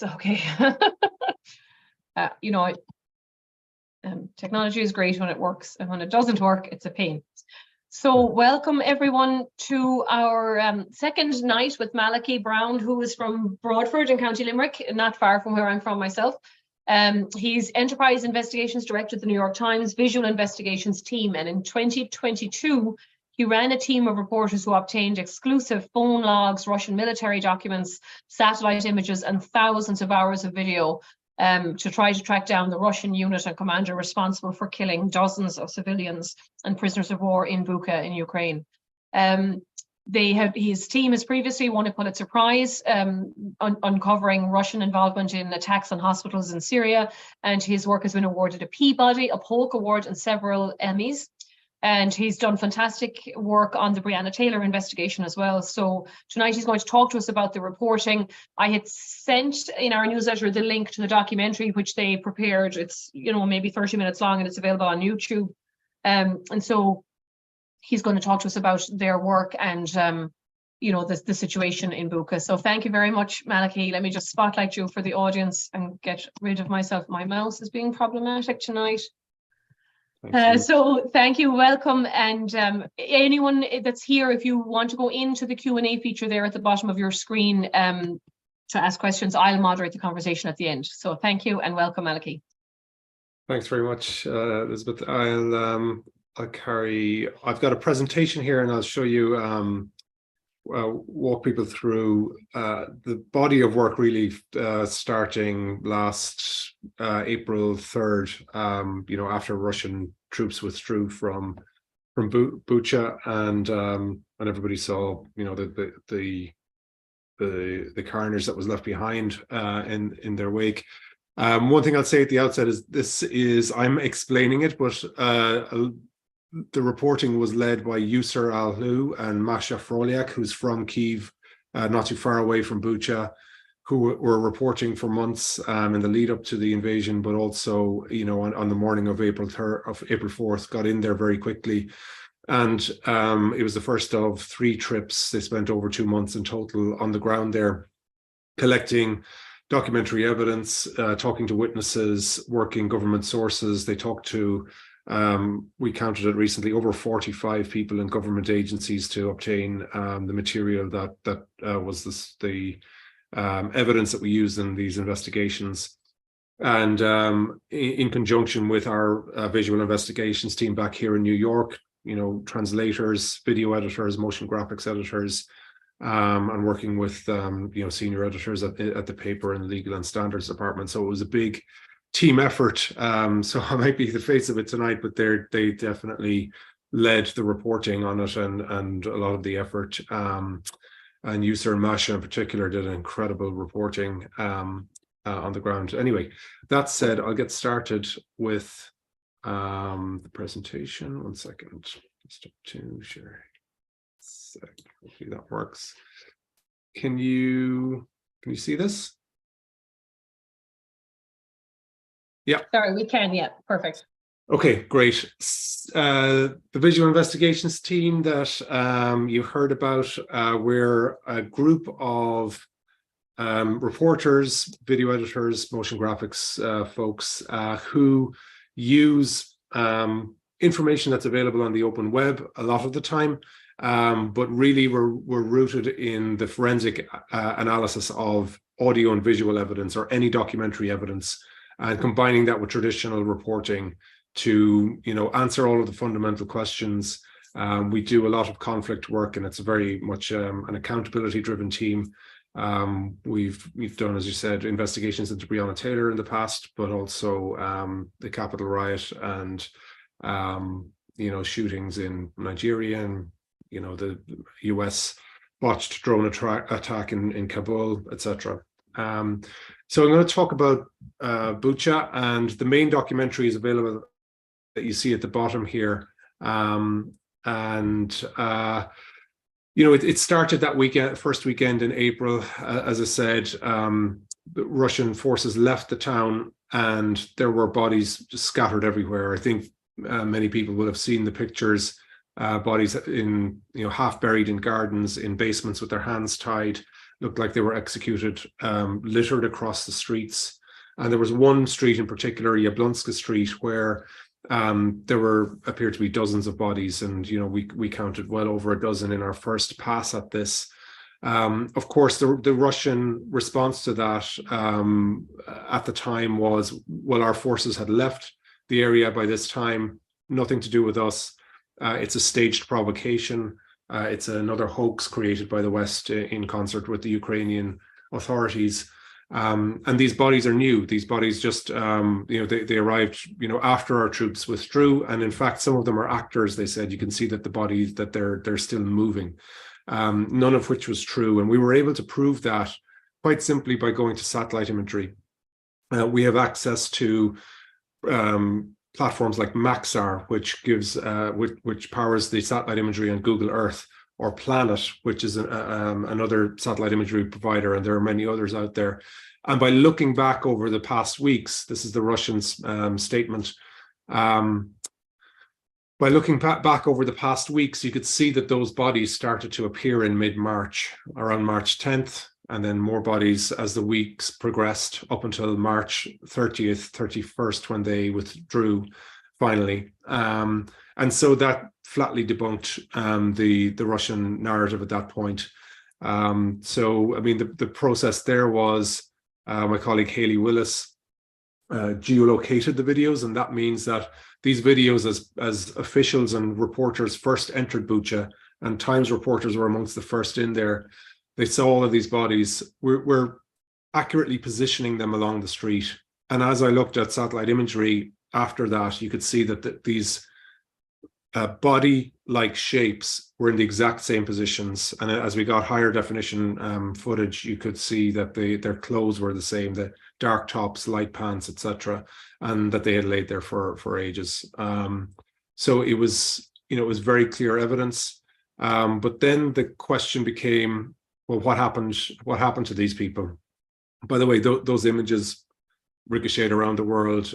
Yes, okay. Technology is great when it works, and when it doesn't work, it's a pain. So welcome everyone to our second night with Malachy Browne, who is from Broadford in County Limerick, not far from where I'm from myself. He's Enterprise Investigations Director at the New York Times Visual Investigations Team, and in 2022, he ran a team of reporters who obtained exclusive phone logs, Russian military documents, satellite images, and thousands of hours of video to try to track down the Russian unit and commander responsible for killing dozens of civilians and prisoners of war in Bucha in Ukraine. His team has previously won a Pulitzer Prize uncovering Russian involvement in attacks on hospitals in Syria, and his work has been awarded a Peabody, a Polk Award, and several Emmys. And he's done fantastic work on the Breonna Taylor investigation as well. So tonight he's going to talk to us about the reporting. I had sent in our newsletter the link to the documentary which they prepared. It's, maybe 30 minutes long, and it's available on YouTube. And so he's going to talk to us about their work and, the situation in Bucha. So thank you very much, Malachy. Let me just spotlight you for the audience and get rid of myself. My mouse is being problematic tonight. So thank you, welcome, and anyone that's here, if you want to go into the Q&A feature there at the bottom of your screen to ask questions, I'll moderate the conversation at the end. So thank you and welcome, Malachy. Thanks very much, Elizabeth. I've got a presentation here, and I'll show you, walk people through the body of work really starting last April 3rd, after Russian troops withdrew from Bucha, and everybody saw, the carnage that was left behind in their wake. One thing I'll say at the outset is I'm explaining it, but the reporting was led by Yusur Alhu and Masha Froliak, who's from Kyiv, not too far away from Bucha, who were reporting for months in the lead up to the invasion, but also, on the morning of April 4th, got in there very quickly. And it was the first of 3 trips. They spent over 2 months in total on the ground there, collecting documentary evidence, talking to witnesses, working government sources. They talked to, we counted it recently, over 45 people in government agencies to obtain the material that was the evidence that we used in these investigations. And in conjunction with our visual investigations team back here in New York, translators, video editors, motion graphics editors, and working with senior editors at the paper and legal and standards department. So it was a big team effort. So I might be the face of it tonight, but they definitely led the reporting on it and a lot of the effort. And Yusur and Masha in particular did an incredible reporting on the ground. Anyway, that said, I'll get started with the presentation. One second, stop to share. Hopefully that works. Can you see this? Yeah. Sorry, we can. Yeah, perfect. Okay, great. The visual investigations team that you heard about, we're a group of reporters, video editors, motion graphics folks who use information that's available on the open web a lot of the time, but really we're rooted in the forensic analysis of audio and visual evidence, or any documentary evidence, and combining that with traditional reporting to answer all of the fundamental questions. We do a lot of conflict work, and it's very much an accountability driven team. We've done, as you said, investigations into Breonna Taylor in the past, but also the Capitol riot and shootings in Nigeria, and the US botched drone attack in Kabul, etc. So I'm going to talk about Bucha, and the main documentary is available that you see at the bottom here. It started that weekend, first weekend in April. As I said, the Russian forces left the town, and there were bodies just scattered everywhere. I think many people will have seen the pictures. Bodies in half buried in gardens, in basements with their hands tied. looked like they were executed, littered across the streets. And there was one street in particular, Jablonska Street, where there appeared to be dozens of bodies, and we counted well over a dozen in our first pass at this. Of course, the Russian response to that at the time was, well, our forces had left the area by this time, nothing to do with us. It's a staged provocation. It's another hoax created by the West in concert with the Ukrainian authorities. And these bodies are new. These bodies just, they arrived, after our troops withdrew. And in fact, some of them are actors. They said, you can see that the bodies, that they're still moving. None of which was true. And we were able to prove that quite simply by going to satellite imagery. We have access to platforms like Maxar, which gives, which powers the satellite imagery on Google Earth, or Planet, which is another satellite imagery provider, and there are many others out there. And by looking back over the past weeks, this is the Russian statement, by looking back over the past weeks, you could see that those bodies started to appear in mid-March, around March 10th, and then more bodies as the weeks progressed up until March 30th, 31st, when they withdrew finally. And so that flatly debunked the Russian narrative at that point. So, I mean, the process there was my colleague Hayley Willis geolocated the videos, and that means that these videos, as officials and reporters first entered Bucha, and Times reporters were amongst the first in there, they saw all of these bodies. We're accurately positioning them along the street. And as I looked at satellite imagery after that, you could see that these body-like shapes were in the exact same positions. And as we got higher definition footage, you could see that their clothes were the same, the dark tops, light pants, etc., and that they had laid there for ages. So it was, it was very clear evidence. But then the question became, well, what happened to these people? By the way, those images ricocheted around the world.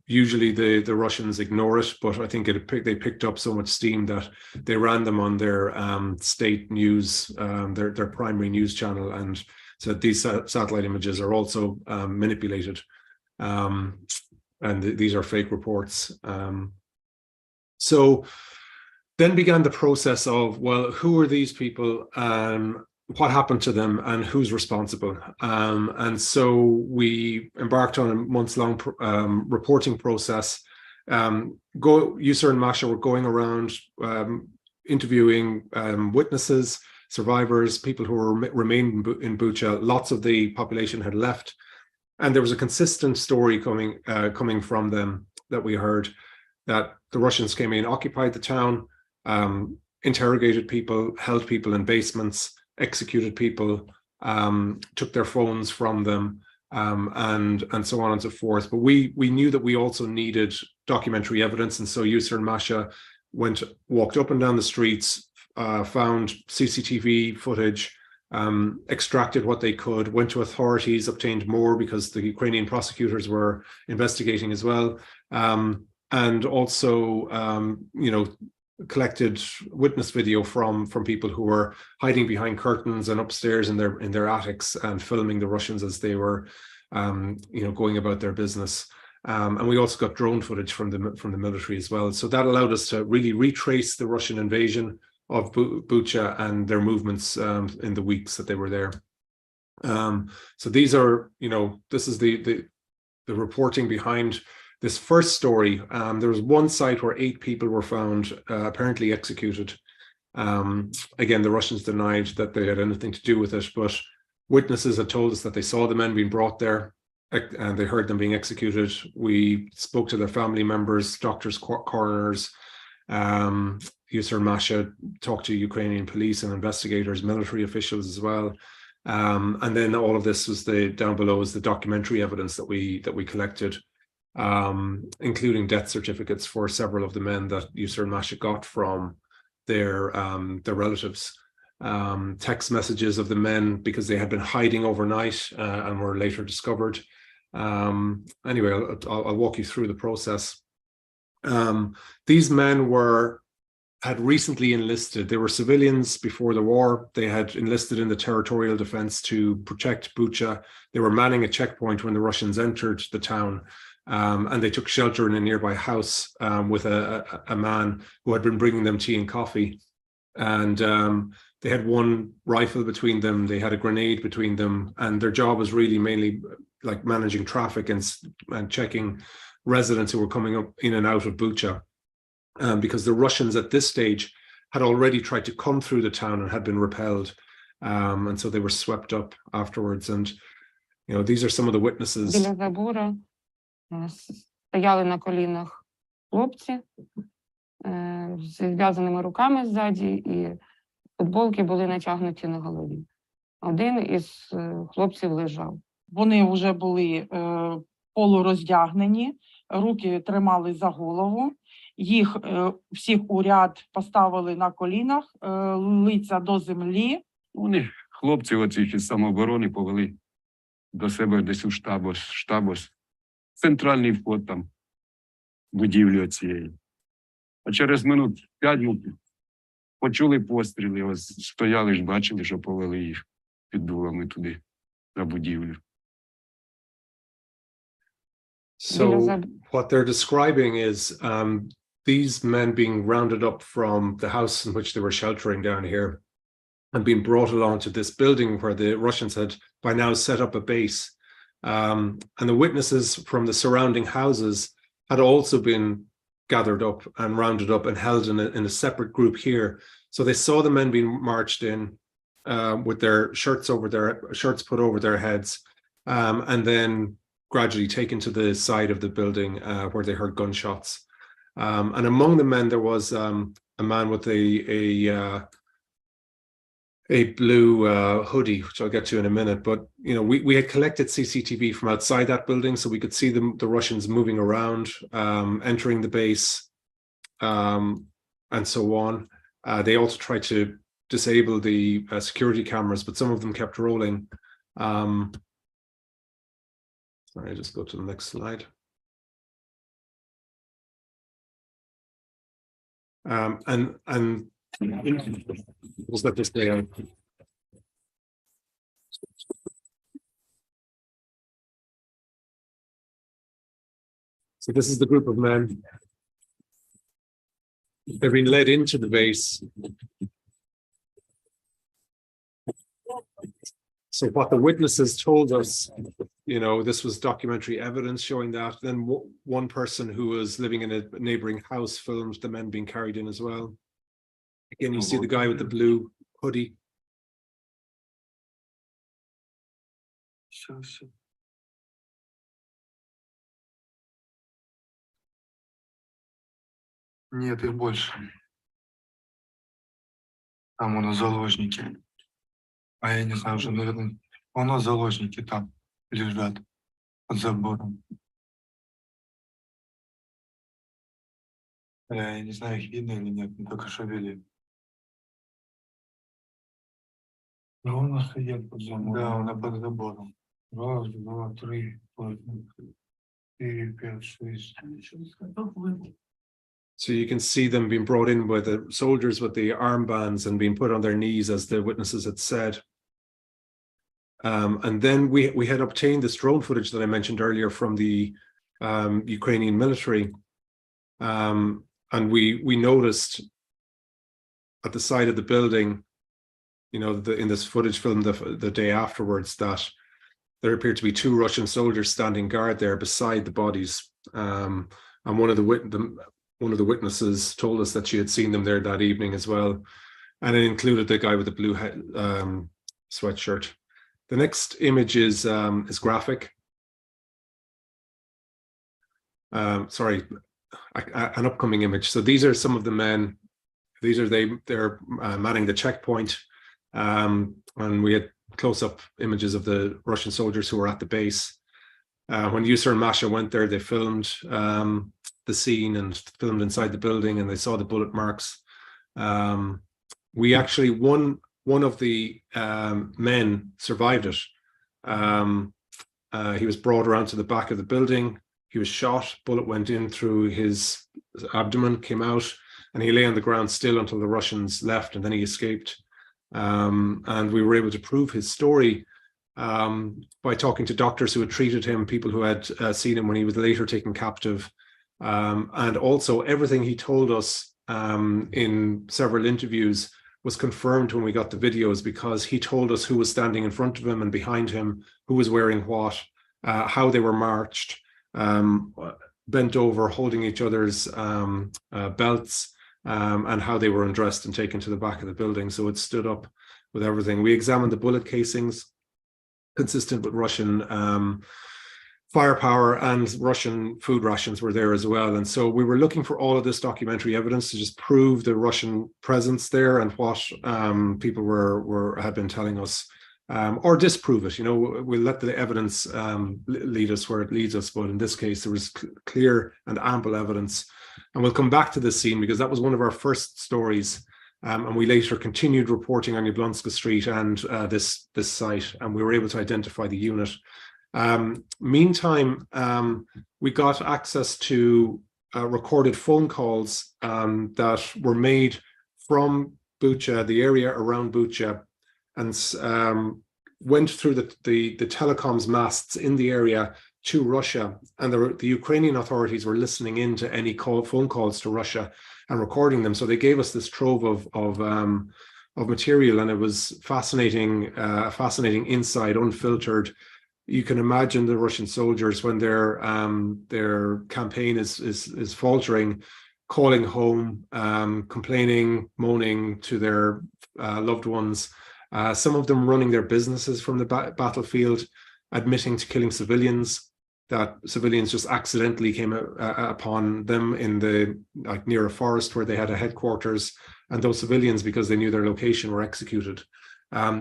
Usually the Russians ignore it, but I think they picked up so much steam that they ran them on their state news, their primary news channel, and so these satellite images are also manipulated, and these are fake reports. So then began the process of, well, who are these people? What happened to them, and who's responsible? And so we embarked on a months-long reporting process. User and Masha were going around interviewing witnesses, survivors, people who remained in Bucha. Lots of the population had left, and there was a consistent story coming from them that we heard, that the Russians came in, occupied the town, interrogated people, held people in basements, executed people, took their phones from them, and so on and so forth. But we knew that we also needed documentary evidence, and so User and Masha walked up and down the streets, found CCTV footage, extracted what they could, went to authorities, obtained more because the Ukrainian prosecutors were investigating as well, and also collected witness video from people who were hiding behind curtains and upstairs in their attics and filming the Russians as they were going about their business. And we also got drone footage from the military as well. So that allowed us to really retrace the Russian invasion of Bucha and their movements in the weeks that they were there. So these are, this is the reporting behind this first story. There was one site where 8 people were found apparently executed. Again, the Russians denied that they had anything to do with it, but witnesses had told us that they saw the men being brought there and they heard them being executed. We spoke to their family members, doctors, coroners. User and Masha talked to Ukrainian police and investigators, military officials as well. And then all of this was down below is the documentary evidence that we collected, including death certificates for several of the men that User and Masha got from their relatives, text messages of the men because they had been hiding overnight and were later discovered. Anyway, I'll walk you through the process. These men were had recently enlisted. They were civilians before the war. They had enlisted in the territorial defense to protect Bucha. They were manning a checkpoint when the Russians entered the town, and they took shelter in a nearby house with a man who had been bringing them tea and coffee. And they had one rifle between them. They had a grenade between them, and their job was really mainly like managing traffic and checking residents who were coming up in and out of Bucha. Because the Russians at this stage had already tried to come through the town and had been repelled. And so they were swept up afterwards. And, you know, these are some of the witnesses. Біля забору стояли на колінах хлопці з зв'язаними руками ззаді, і футболки були натягнуті на голові. Один із хлопців лежав. Вони вже були полуроздягнені, руки тримали за голову. Їх всіх у ряд поставили на колінах, лиця до землі. Вони, хлопці оцих із самооборони, повели до себе десь у штабос, центральний вход там, будівлі оцієї. А через минут 5 почули постріли, ось стояли ж, бачили, що повели їх під дулами туди, за будівлю. So what they're describing is these men being rounded up from the house in which they were sheltering down here and being brought along to this building where the Russians had by now set up a base. And the witnesses from the surrounding houses had also been gathered up and rounded up and held in a separate group here. So they saw the men being marched in with their shirts put over their heads, and then gradually taken to the side of the building where they heard gunshots. And among the men, there was a man with a blue hoodie, which I'll get to in a minute. But you know, we had collected CCTV from outside that building, so we could see the Russians moving around, entering the base, and so on. They also tried to disable the security cameras, but some of them kept rolling. Sorry, just go to the next slide. And we'll let this play out. So this is the group of men. They've been led into the base. So what the witnesses told us, you know, this was documentary evidence showing that. Then one person who was living in a neighboring house filmed the men being carried in as well. Again, you see the guy with the blue hoodie. Нет, их больше. Там у нас заложники. А я не знаю, уже, наверное, у нас заложники там лежат под забором. Я не знаю, их видно или нет, но только шевели. Ну, у нас сидят под забором. Да, у нас под забором. 1, 2, 3, 4, 5, 6. So you can see them being brought in by the soldiers with the armbands and being put on their knees, as the witnesses had said. And then we had obtained this drone footage that I mentioned earlier from the Ukrainian military. And we noticed at the side of the building, you know, in this footage filmed the day afterwards, that there appeared to be 2 Russian soldiers standing guard there beside the bodies. And one of the witnesses told us that she had seen them there that evening as well. And it included the guy with the blue sweatshirt. The next image is graphic. Sorry, an upcoming image. So these are some of the men. These are they're manning the checkpoint. And we had close-up images of the Russian soldiers who were at the base. When Yusur and Masha went there, they filmed the scene and filmed inside the building, and they saw the bullet marks. We actually, one of the men survived it. He was brought around to the back of the building. He was shot, bullet went in through his abdomen, came out, and he lay on the ground still until the Russians left, and then he escaped. And we were able to prove his story by talking to doctors who had treated him, people who had seen him when he was later taken captive. And also everything he told us in several interviews was confirmed when we got the videos, because he told us who was standing in front of him and behind him, who was wearing what, how they were marched, bent over, holding each other's belts, and how they were undressed and taken to the back of the building. So it stood up with everything. We examined the bullet casings, consistent with Russian firepower, and Russian food rations were there as well. And so we were looking for all of this documentary evidence to just prove the Russian presence there and what people had been telling us, or disprove it. You know, we'll let the evidence lead us where it leads us. But in this case, there was clear and ample evidence. And we'll come back to this scene because that was one of our first stories. And we later continued reporting on Jablonska Street and this site, and we were able to identify the unit. Meantime, we got access to recorded phone calls that were made from Bucha, the area around Bucha, and went through the telecoms masts in the area to Russia. And the Ukrainian authorities were listening in to any phone calls to Russia and recording them. So they gave us this trove of material, and it was fascinating, fascinating insight, unfiltered. You can imagine the Russian soldiers when their campaign is faltering, calling home, complaining, moaning to their loved ones. Some of them running their businesses from the battlefield, admitting to killing civilians. That civilians just accidentally came upon them in near a forest where they had a headquarters, and those civilians, because they knew their location, were executed.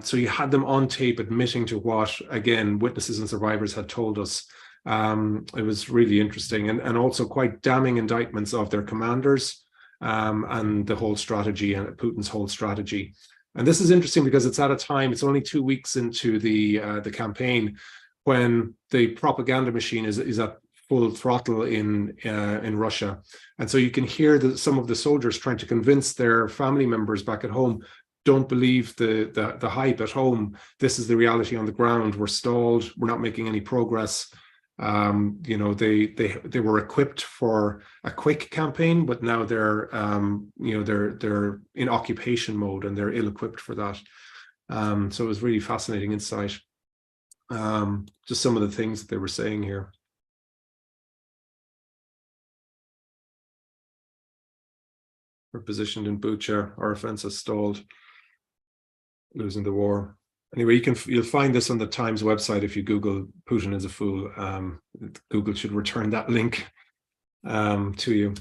So you had them on tape admitting to what, again, witnesses and survivors had told us. It was really interesting, and also quite damning indictments of their commanders and the whole strategy, and Putin's whole strategy. And this is interesting because it's at a time, it's only 2 weeks into the campaign, when the propaganda machine is at full throttle in Russia. And so you can hear some of the soldiers trying to convince their family members back at home, don't believe the hype at home. This is the reality on the ground. We're stalled. We're not making any progress. You know, they were equipped for a quick campaign, but now they're they're in occupation mode, and they're ill-equipped for that. So it was really fascinating insight. Just some of the things that they were saying here. We're positioned in Bucha. Our offense has stalled. Losing the war. Anyway, you'll find this on the Times website if you Google "Putin is a fool." Google should return that link to you.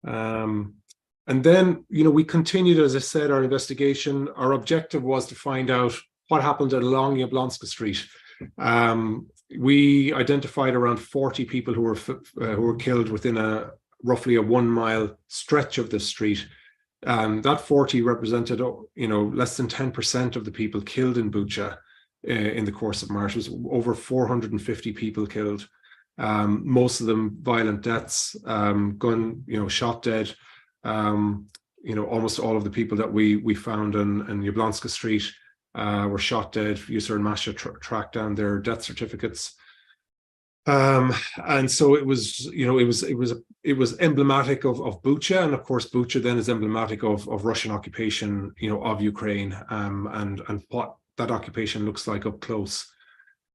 And then, you know, we continued, as I said, our investigation. Our objective was to find out what happened along Jablonska Street. We identified around 40 people who were killed within roughly a 1 mile stretch of this street. That 40 represented, you know, less than 10% of the people killed in Bucha in the course of March. It was over 450 people killed. Most of them violent deaths, shot dead. You know, almost all of the people that we found in Jablonska Street were shot dead. Yusur and Masha tracked down their death certificates. And so it was, you know, it was emblematic of Bucha, and of course Bucha then is emblematic of Russian occupation, you know, of Ukraine, and what that occupation looks like up close.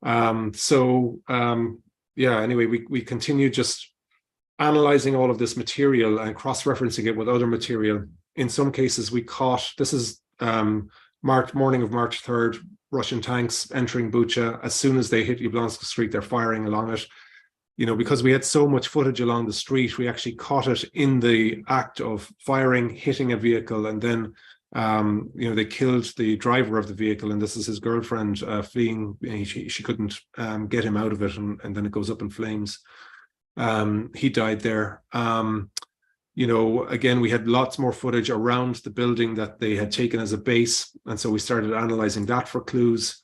Yeah, anyway, we continued just analyzing all of this material and cross-referencing it with other material. In some cases we caught, this is morning of March 3rd, Russian tanks entering Bucha. As soon as they hit Jablonska Street, they're firing along it. You know, because we had so much footage along the street, we actually caught it in the act of firing, hitting a vehicle, and then, you know, they killed the driver of the vehicle, and this is his girlfriend fleeing. She couldn't get him out of it, and then it goes up in flames. He died there. You know, again, we had lots more footage around the building that they had taken as a base. And so we started analyzing that for clues.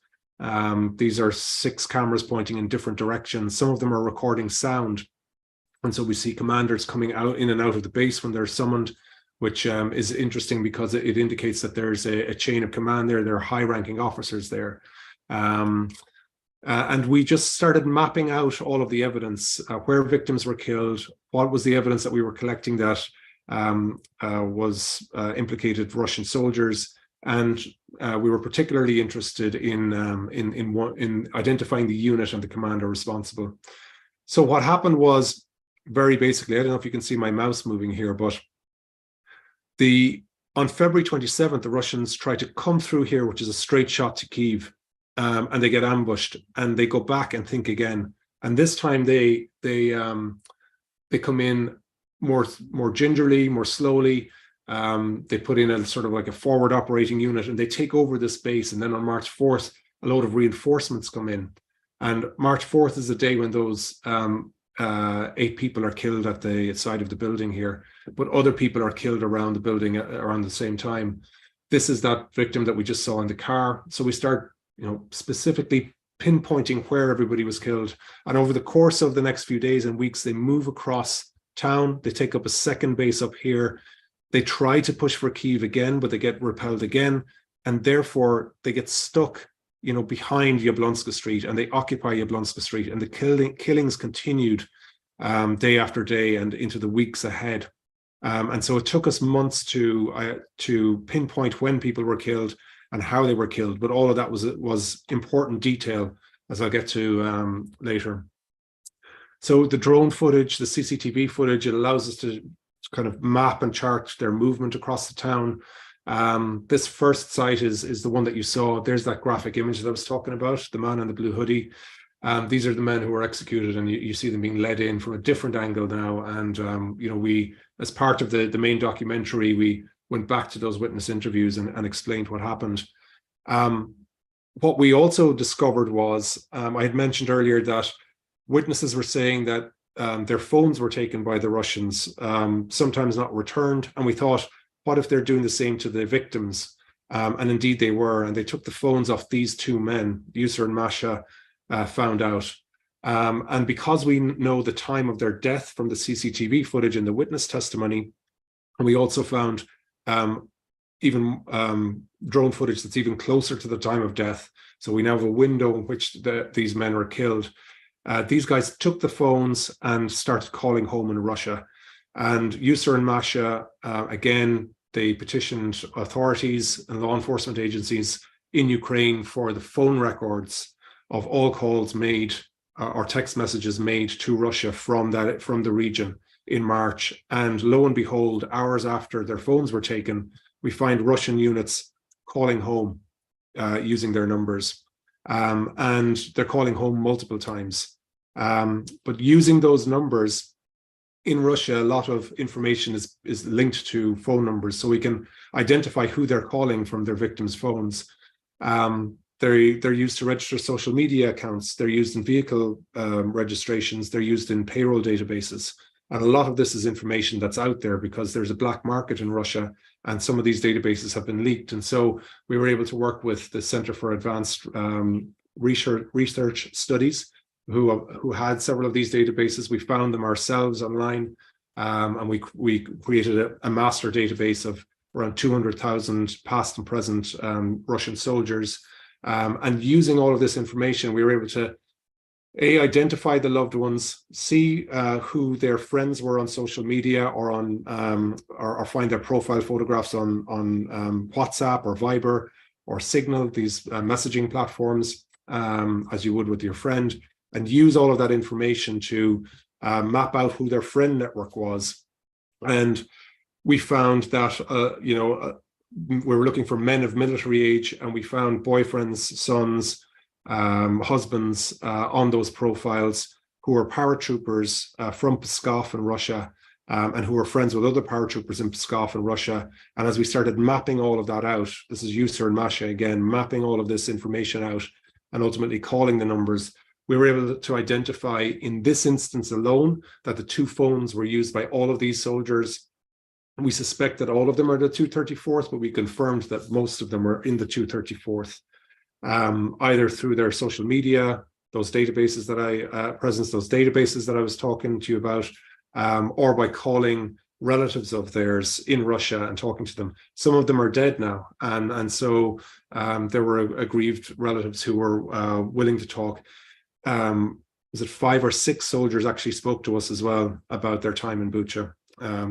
These are 6 cameras pointing in different directions. Some of them are recording sound. And so we see commanders coming out in and out of the base when they're summoned. which is interesting because it indicates that there's a chain of command there. There are high-ranking officers there. And we just started mapping out all of the evidence, where victims were killed, what was the evidence that we were collecting that was implicated Russian soldiers, and we were particularly interested in identifying the unit and the commander responsible. So what happened was, very basically, I don't know if you can see my mouse moving here, but on February 27th, the Russians tried to come through here, which is a straight shot to Kyiv. And they get ambushed, and they go back and think again. And this time they come in more gingerly, more slowly. They put in a sort of like a forward operating unit, and they take over this base. And then on March 4th, a load of reinforcements come in. And March 4th is the day when those 8 people are killed at the side of the building here, but other people are killed around the building around the same time. This is that victim that we just saw in the car. So we start, specifically pinpointing where everybody was killed. And over the course of the next few days and weeks, they move across town. They take up a second base up here. They try to push for Kyiv again, but they get repelled again. And therefore, they get stuck, behind Yablonska Street, and they occupy Yablonska Street. And the killings continued day after day and into the weeks ahead. And so it took us months to pinpoint when people were killed and how they were killed, but all of that was important detail, as I'll get to later. So the drone footage, the CCTV footage, it allows us to kind of map and chart their movement across the town. This first site is the one that you saw. There's that graphic image that I was talking about, the man in the blue hoodie. These are the men who were executed, and you see them being led in from a different angle now. And we, as part of the main documentary, we went back to those witness interviews and explained what happened. What we also discovered was, I had mentioned earlier that witnesses were saying that their phones were taken by the Russians, sometimes not returned. And we thought, what if they're doing the same to the victims? And indeed they were, and they took the phones off these 2 men, Yusur and Masha, found out. And because we know the time of their death from the CCTV footage and the witness testimony, and we also found even drone footage that's even closer to the time of death. So we now have a window in which these men were killed. These guys took the phones and started calling home in Russia. And Yusur and Masha, again, they petitioned authorities and law enforcement agencies in Ukraine for the phone records of all calls made or text messages made to Russia from the region in March. And lo and behold, hours after their phones were taken, we find Russian units calling home using their numbers. And they're calling home multiple times. But using those numbers, in Russia, a lot of information is linked to phone numbers, so we can identify who they're calling from their victims' phones. They're used to register social media accounts. They're used in vehicle registrations. They're used in payroll databases. And a lot of this is information that's out there because there's a black market in Russia, and some of these databases have been leaked. And so we were able to work with the Center for Advanced Research Studies, who had several of these databases. We found them ourselves online, and we created a master database of around 200,000 past and present Russian soldiers. And using all of this information, we were able to identify the loved ones, see who their friends were on social media or on or find their profile photographs on WhatsApp or Viber or Signal, these messaging platforms, as you would with your friend, and use all of that information to map out who their friend network was. And we found that, we were looking for men of military age, and we found boyfriends, sons, husbands on those profiles who were paratroopers from Pskov in Russia, and who were friends with other paratroopers in Pskov in Russia. And as we started mapping all of that out, this is Yusur and Masha again, mapping all of this information out and ultimately calling the numbers, we were able to identify in this instance alone that the 2 phones were used by all of these soldiers. We suspect that all of them are the 234th, but we confirmed that most of them were in the 234th, either through their social media, those databases that I was talking to you about, or by calling relatives of theirs in Russia and talking to them. Some of them are dead now, and so there were aggrieved relatives who were willing to talk. Was it 5 or 6 soldiers actually spoke to us as well about their time in Bucha.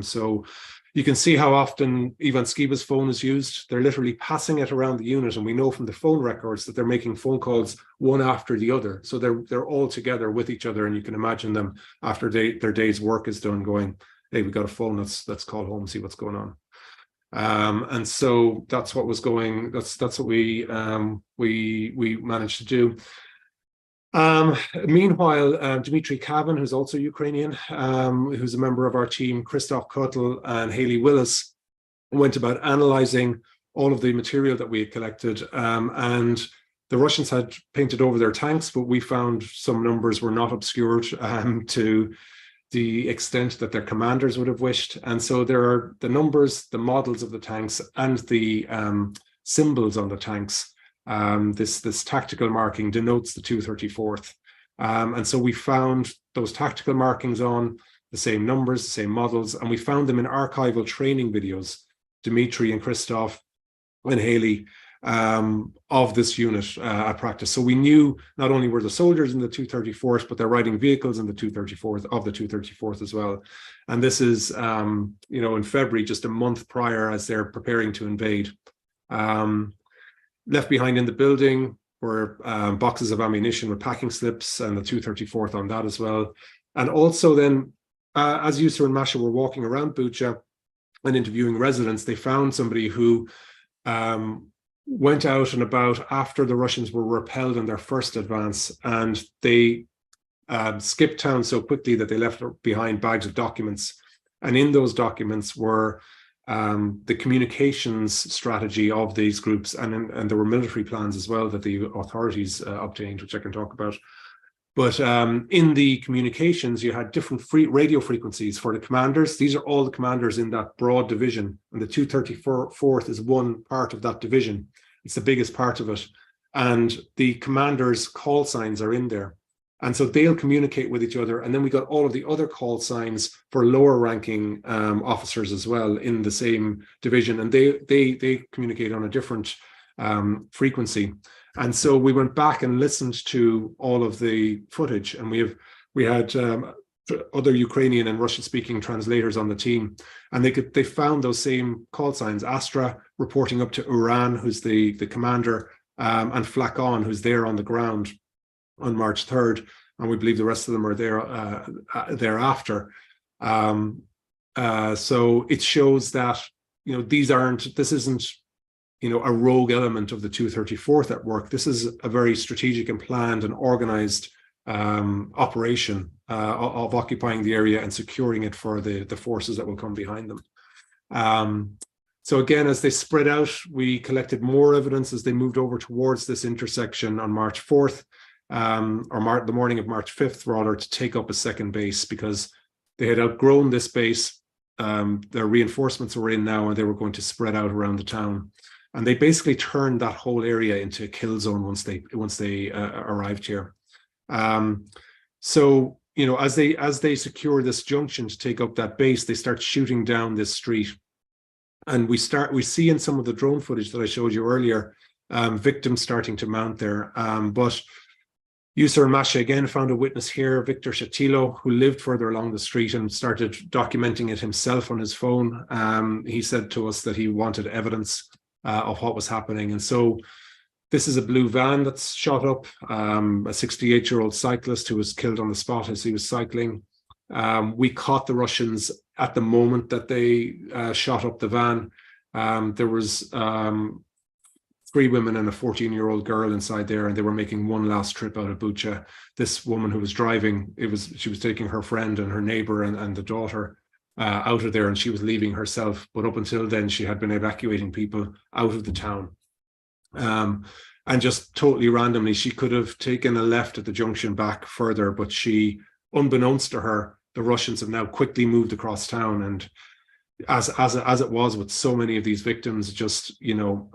So you can see how often Ivan Skiba's phone is used. They're literally passing it around the unit, and we know from the phone records that they're making phone calls one after the other. So they're all together with each other, and you can imagine them after their day's work is done going, hey, we got a phone, let's call home, see what's going on. And so that's what was going, that's what we managed to do. Meanwhile, Dmitry Kavin, who's also Ukrainian, who's a member of our team, Christoph Kotel and Haley Willis, went about analyzing all of the material that we had collected. And the Russians had painted over their tanks, but we found some numbers were not obscured to the extent that their commanders would have wished. And so there are the numbers, the models of the tanks, and the symbols on the tanks. This tactical marking denotes the 234th. And so we found those tactical markings on the same numbers, the same models, and we found them in archival training videos, Dmitry and Christoph and Haley, of this unit at practice. So we knew not only were the soldiers in the 234th, but they're riding vehicles in the 234th as well. And this is, in February, just a month prior as they're preparing to invade. Left behind in the building were boxes of ammunition with packing slips and the 234th on that as well. And also then, as Yusur and Masha were walking around Bucha and interviewing residents, they found somebody who went out and about after the Russians were repelled in their first advance, and they skipped town so quickly that they left behind bags of documents. And in those documents were the communications strategy of these groups, and there were military plans as well that the authorities obtained, which I can talk about. But in the communications, you had different radio frequencies for the commanders. These are all the commanders in that broad division, and the 234th is one part of that division. It's the biggest part of it, and the commanders' call signs are in there. And so they'll communicate with each other. And then we got all of the other call signs for lower ranking officers as well in the same division. And they communicate on a different frequency. And so we went back and listened to all of the footage, and we had other Ukrainian and Russian speaking translators on the team. And they found those same call signs: Astra reporting up to Uran, who's the commander, and Flakon, who's there on the ground on March 3rd, and we believe the rest of them are there thereafter. So it shows that this isn't a rogue element of the 234th at work. This is a very strategic and planned and organized operation of occupying the area and securing it for the forces that will come behind them. So again, as they spread out, we collected more evidence as they moved over towards this intersection on March 4th. The morning of March 5th, rather, to take up a second base, because they had outgrown this base. Their reinforcements were in now, and they were going to spread out around the town. And they basically turned that whole area into a kill zone once they arrived here. So as they secure this junction to take up that base, they start shooting down this street, and we see in some of the drone footage that I showed you earlier, victims starting to mount there, but Yusur and Masha again found a witness here, Victor Shatilo, who lived further along the street and started documenting it himself on his phone. He said to us that he wanted evidence of what was happening. And so this is a blue van that's shot up, a 68-year-old cyclist who was killed on the spot as he was cycling. We caught the Russians at the moment that they shot up the van. There was 3 women and a 14-year-old girl inside there, and they were making one last trip out of Bucha. This woman who was driving, she was taking her friend and her neighbor and the daughter out of there, and she was leaving herself. But up until then, she had been evacuating people out of the town. And just totally randomly, she could have taken a left at the junction back further, but she, unbeknownst to her, the Russians have now quickly moved across town. And as it was with so many of these victims, just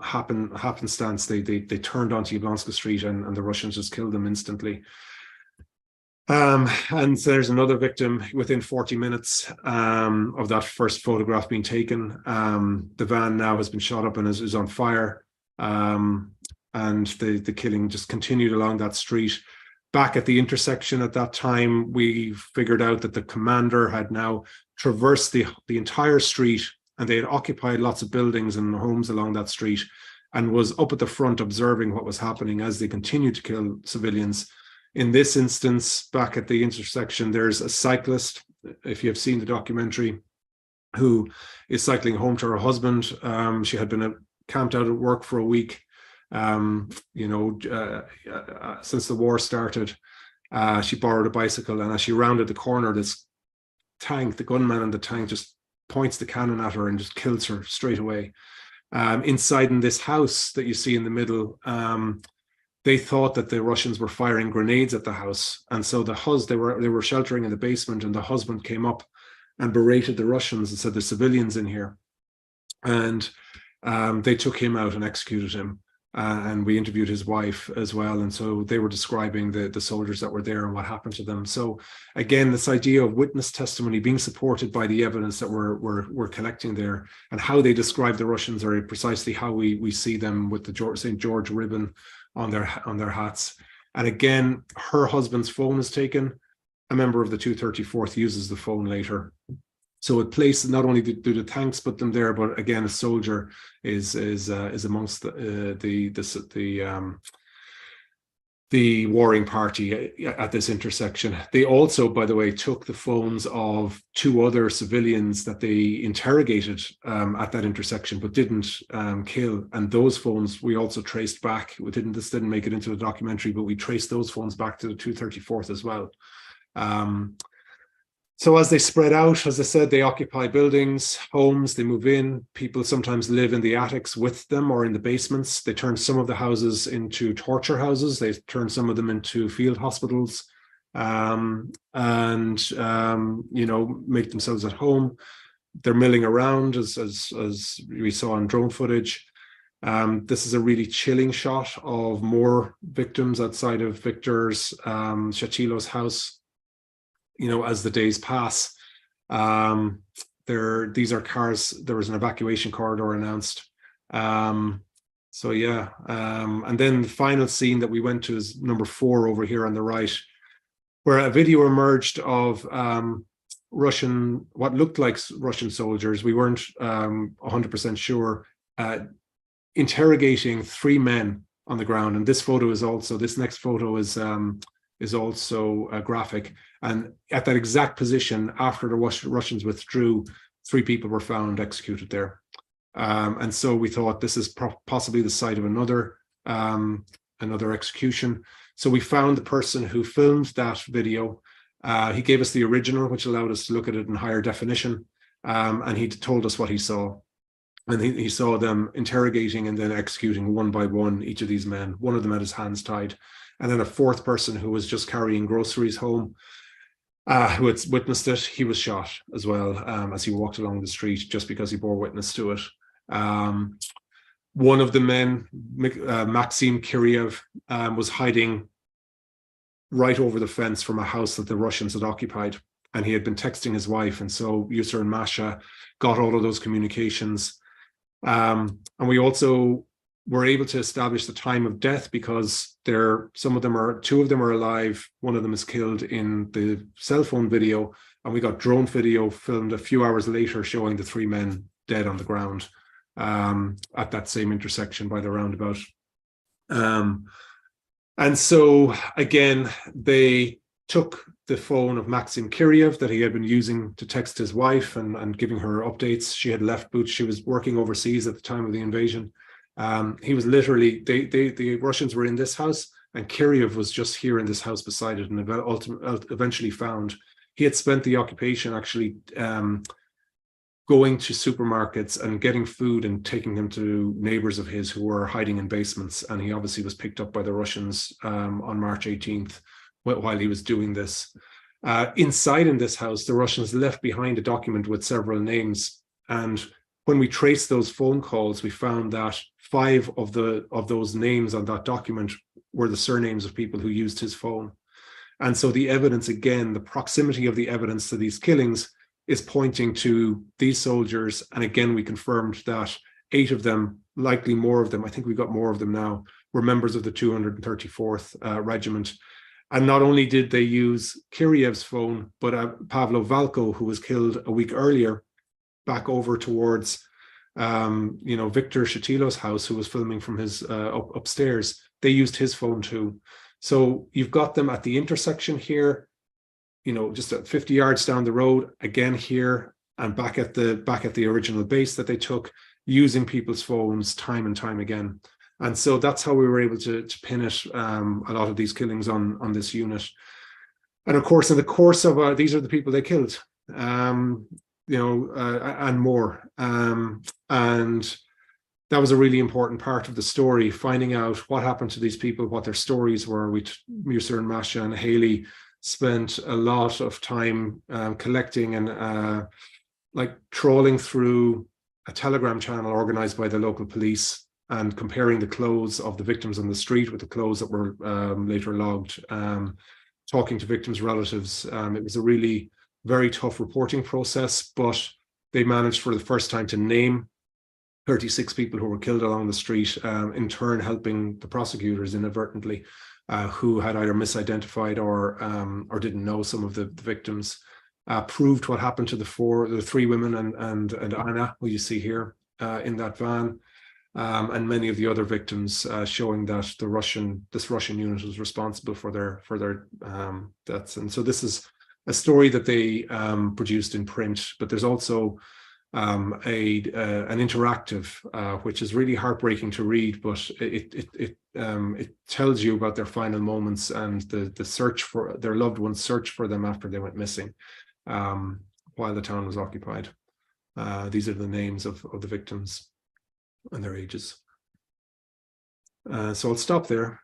happenstance, they turned onto Yablonska Street, and the Russians just killed them instantly. And so there's another victim within 40 minutes of that first photograph being taken. The van now has been shot up and is on fire. And the killing just continued along that street. Back at the intersection at that time, we figured out that the commander had now traversed the entire street, and they had occupied lots of buildings and homes along that street, and was up at the front observing what was happening as they continued to kill civilians. In this instance, back at the intersection, there's a cyclist, if you have seen the documentary, who is cycling home to her husband. She had been camped out at work for a week, since the war started. She borrowed a bicycle, and as she rounded the corner, this tank, the gunman in the tank, just points the cannon at her and just kills her straight away. Inside in this house that you see in the middle, they thought that the Russians were firing grenades at the house, and so they were sheltering in the basement, and the husband came up and berated the Russians and said, "There's civilians in here," and they took him out and executed him. And we interviewed his wife as well, and so they were describing the soldiers that were there and what happened to them. So again, this idea of witness testimony being supported by the evidence that we're collecting there, and how they describe the Russians are precisely how we see them with the St. George ribbon on their hats. And again, her husband's phone is taken. A member of the 234th uses the phone later. So it places, not only do the tanks put them there, but again, a soldier is amongst the warring party at this intersection. They also, by the way, took the phones of 2 other civilians that they interrogated at that intersection, but didn't kill. And those phones we also traced back. This didn't make it into the documentary, but we traced those phones back to the 234th as well. So as they spread out, as I said, they occupy buildings, homes, they move in. People sometimes live in the attics with them or in the basements. They turn some of the houses into torture houses. They turn some of them into field hospitals, and make themselves at home. They're milling around, as we saw on drone footage. This is a really chilling shot of more victims outside of Victor's Shatilo's house. As the days pass, these are cars. There was an evacuation corridor announced. And then the final scene that we went to is number 4 over here on the right, where a video emerged of what looked like Russian soldiers. We weren't 100% sure, interrogating 3 men on the ground. And this next photo is also graphic. And at that exact position, after the Russians withdrew, 3 people were found executed there. And so we thought this is possibly the site of another execution. So we found the person who filmed that video. He gave us the original, which allowed us to look at it in higher definition. And he told us what he saw. And he saw them interrogating and then executing one by one each of these men. One of them had his hands tied. And then a 4th person who was just carrying groceries home, who had witnessed it, he was shot as well as he walked along the street, just because he bore witness to it. One of the men, Maxim Kiriev, was hiding right over the fence from a house that the Russians had occupied. And he had been texting his wife. And so Yusur and Masha got all of those communications. And we also were able to establish the time of death, because 2 of them are alive. One of them is killed in the cell phone video, and we got drone video filmed a few hours later showing the 3 men dead on the ground at that same intersection by the roundabout. And so again, they took the phone of Maxim Kiriev that he had been using to text his wife and giving her updates. She had left Bucha. She was working overseas at the time of the invasion. He was literally, the Russians were in this house, and Kiriev was just here in this house beside it, and eventually found. He had spent the occupation actually going to supermarkets and getting food and taking them to neighbors of his who were hiding in basements. And he obviously was picked up by the Russians on March 18th while he was doing this. Inside in this house, the Russians left behind a document with several names. And when we traced those phone calls, we found that 5 of those names on that document were the surnames of people who used his phone. And so the evidence, again, the proximity of the evidence to these killings is pointing to these soldiers. And again, we confirmed that 8 of them, likely more of them, I think we've got more of them now, were members of the 234th Regiment. And not only did they use Kiryev's phone, but Pavlo Valko, who was killed a week earlier, back over towards Victor Shatilo's house, who was filming from his upstairs. They used his phone too. So you've got them at the intersection here, just at 50 yards down the road, again here, and back at the original base that they took, using people's phones time and time again. And so that's how we were able to pin it, a lot of these killings on this unit. And of course, in the course of these are the people they killed, and more. And that was a really important part of the story, finding out what happened to these people, what their stories were. Musa and Masha and Haley spent a lot of time collecting and trawling through a Telegram channel organized by the local police and comparing the clothes of the victims on the street with the clothes that were later logged, talking to victims' relatives. It was a really very tough reporting process, but they managed for the first time to name 36 people who were killed along the street, in turn helping the prosecutors inadvertently, who had either misidentified or didn't know some of the victims, proved what happened to the 3 women and Anna, who you see here in that van, and many of the other victims, showing that this Russian unit was responsible for their deaths. And so this is a story that they produced in print, but there's also an interactive, which is really heartbreaking to read, but it tells you about their final moments and the search for their loved ones, search for them after they went missing, while the town was occupied. These are the names of the victims and their ages. So I'll stop there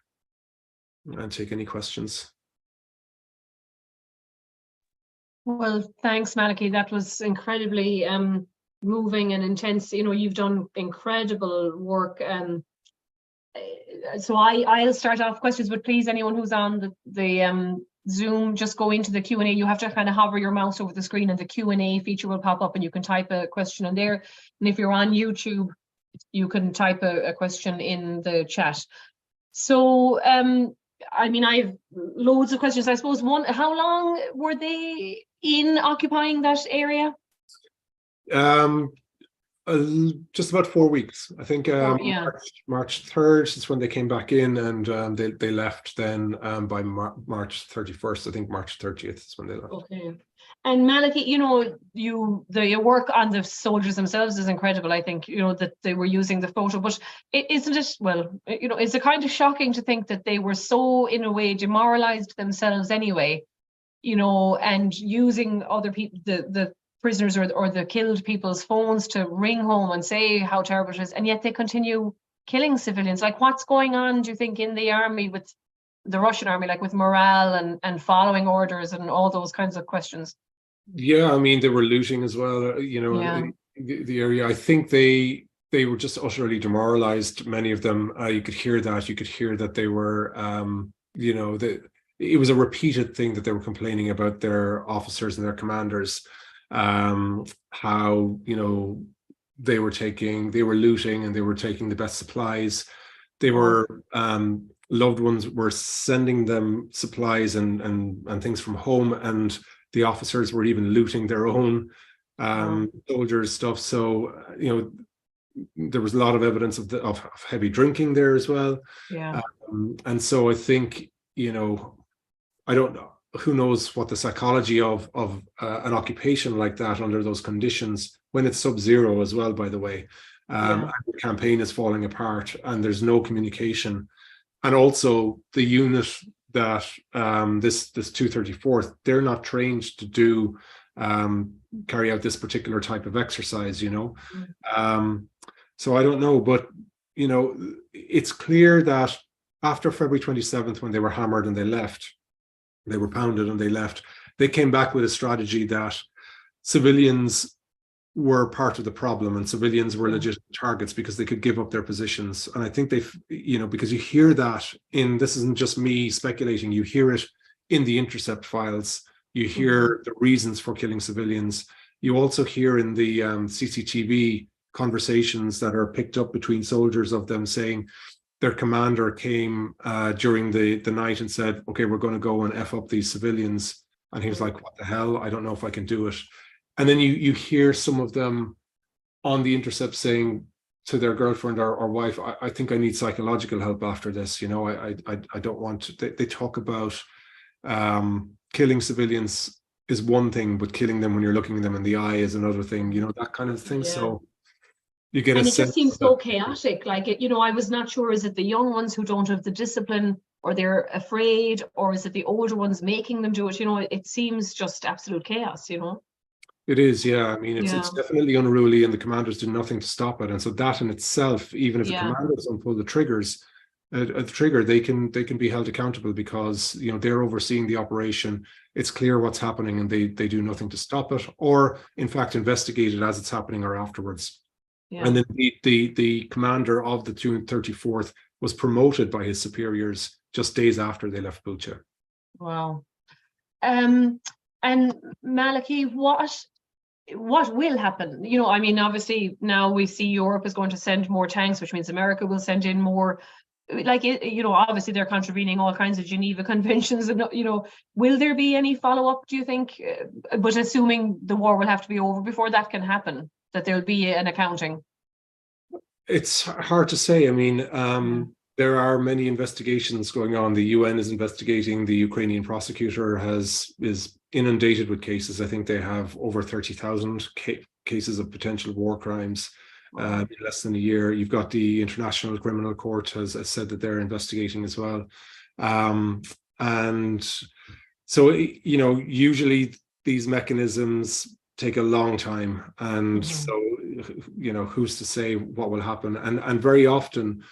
and take any questions. Well, thanks, Malachy. That was incredibly moving and intense. You've done incredible work. So I'll start off questions, but please, anyone who's on the Zoom, just go into the Q&A. You have to kind of hover your mouse over the screen and the Q&A feature will pop up and you can type a question in there. And if you're on YouTube, you can type a question in the chat. So, I've loads of questions. I suppose one, how long were they in occupying that area? Just about 4 weeks, I think. Yeah. March 3rd is when they came back in, and they left then by March 31st. I think March 30th is when they left. Okay. And Malachy, the work on the soldiers themselves is incredible. I think that they were using the photo, but isn't it? Well, it's a kind of shocking to think that they were so, in a way, demoralized themselves anyway. And using other people, the prisoners or the killed people's phones to ring home and say how terrible it is, and yet they continue killing civilians. Like, what's going on, do you think, in the army, with the Russian army, like with morale and following orders and all those kinds of questions? Yeah, they were looting as well. Yeah. The area. I think they were just utterly demoralized. Many of them. You could hear that. You could hear that they were. It was a repeated thing that they were complaining about their officers and their commanders. How they were looting and they were taking the best supplies. They were loved ones were sending them supplies and things from home, and the officers were even looting their own soldiers' stuff. So there was a lot of evidence of heavy drinking there as well. Yeah. And so I think I don't know. Who knows what the psychology of an occupation like that under those conditions, when it's sub-zero as well, by the way, and the campaign is falling apart and there's no communication. And also the unit that this 234th, they're not trained to do carry out this particular type of exercise, so I don't know, but it's clear that after February 27th, when they were hammered and they left, they were pounded and they left, they came back with a strategy that civilians were part of the problem and civilians were legitimate targets because they could give up their positions. And I think because you hear that this isn't just me speculating, you hear it in the intercept files. You hear the reasons for killing civilians. You also hear in the CCTV conversations that are picked up between soldiers of them saying their commander came during the night and said, okay, we're going to go and F up these civilians. And he was like, what the hell? I don't know if I can do it. And then you hear some of them on the intercept saying to their girlfriend or wife, I think I need psychological help after this. You know, I don't want to. They talk about killing civilians is one thing, but killing them when you're looking them in the eye is another thing, you know, that kind of thing. Yeah. So you get and a it sense just seems so chaotic. Like, it, you know, I was not sure, is it the young ones who don't have the discipline, or they're afraid, or is it the older ones making them do it? You know, it seems just absolute chaos, you know. It is, yeah. I mean, it's Yeah. definitely unruly, and the commanders do nothing to stop it. And so that in itself, even if the Yeah. commanders don't pull the triggers, the trigger, they can be held accountable because, you know, they're overseeing the operation. It's clear what's happening, and they do nothing to stop it, or in fact investigate it as it's happening or afterwards. Yeah. And then the commander of the 234th was promoted by his superiors just days after they left Bucha. Wow. And Malachy, what will happen? You know, I mean, obviously now we see Europe is going to send more tanks, which means America will send in more. Like, you know, obviously they're contravening all kinds of Geneva conventions, and, you know, will there be any follow-up, do you think? But assuming the war will have to be over before that can happen, that there'll be an accounting. It's hard to say. I mean, there are many investigations going on. The UN is investigating. The Ukrainian prosecutor is inundated with cases. I think they have over 30,000 cases of potential war crimes in less than a year. You've got the International Criminal Court has said that they're investigating as well. And so, you know, usually these mechanisms take a long time. And so, you know, who's to say what will happen? And very often,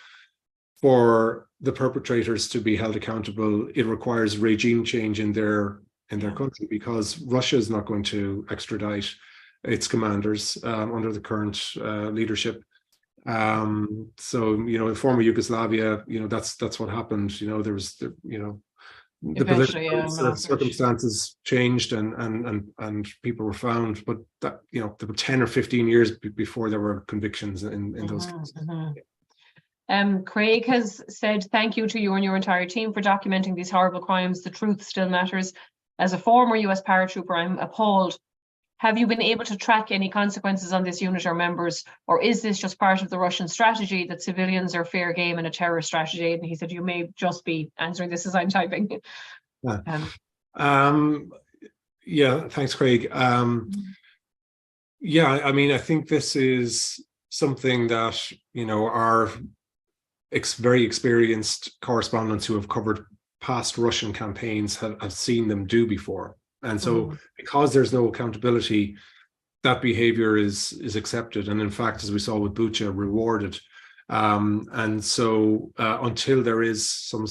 for the perpetrators to be held accountable, it requires regime change in their country, because Russia is not going to extradite its commanders under the current leadership. So, you know, in former Yugoslavia, you know, that's what happened. You know, there was the political circumstances changed, and people were found, but that, you know, there were 10 or 15 years before there were convictions in those cases. Craig has said, thank you to you and your entire team for documenting these horrible crimes. The truth still matters. As a former US paratrooper, I'm appalled. Have you been able to track any consequences on this unit or members, or is this just part of the Russian strategy that civilians are fair game in a terror strategy? And he said, you may just be answering this as I'm typing. Yeah, thanks, Craig. Yeah, I mean, I think this is something that, you know, our very experienced correspondents who have covered past Russian campaigns have seen them do before. And so because there's no accountability, that behavior is accepted. And in fact, as we saw with Bucha, rewarded. And so until there is some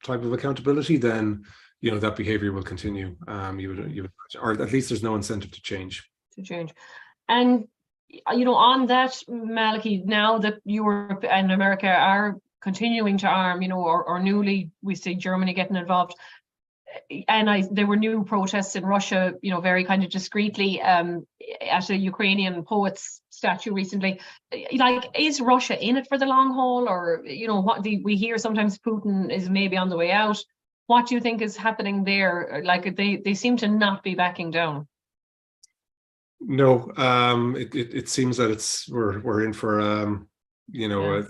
type of accountability, then, you know, that behavior will continue. You would, or at least there's no incentive to change. And, you know, on that, Malachy, now that Europe and America are continuing to arm, you know, or newly we see Germany getting involved, and there were new protests in Russia, you know, very kind of discreetly at a Ukrainian poet's statue recently. Like, is Russia in it for the long haul, or, you know, we hear sometimes Putin is maybe on the way out? What do you think is happening there? Like, they seem to not be backing down. No, it seems that we're in for you know,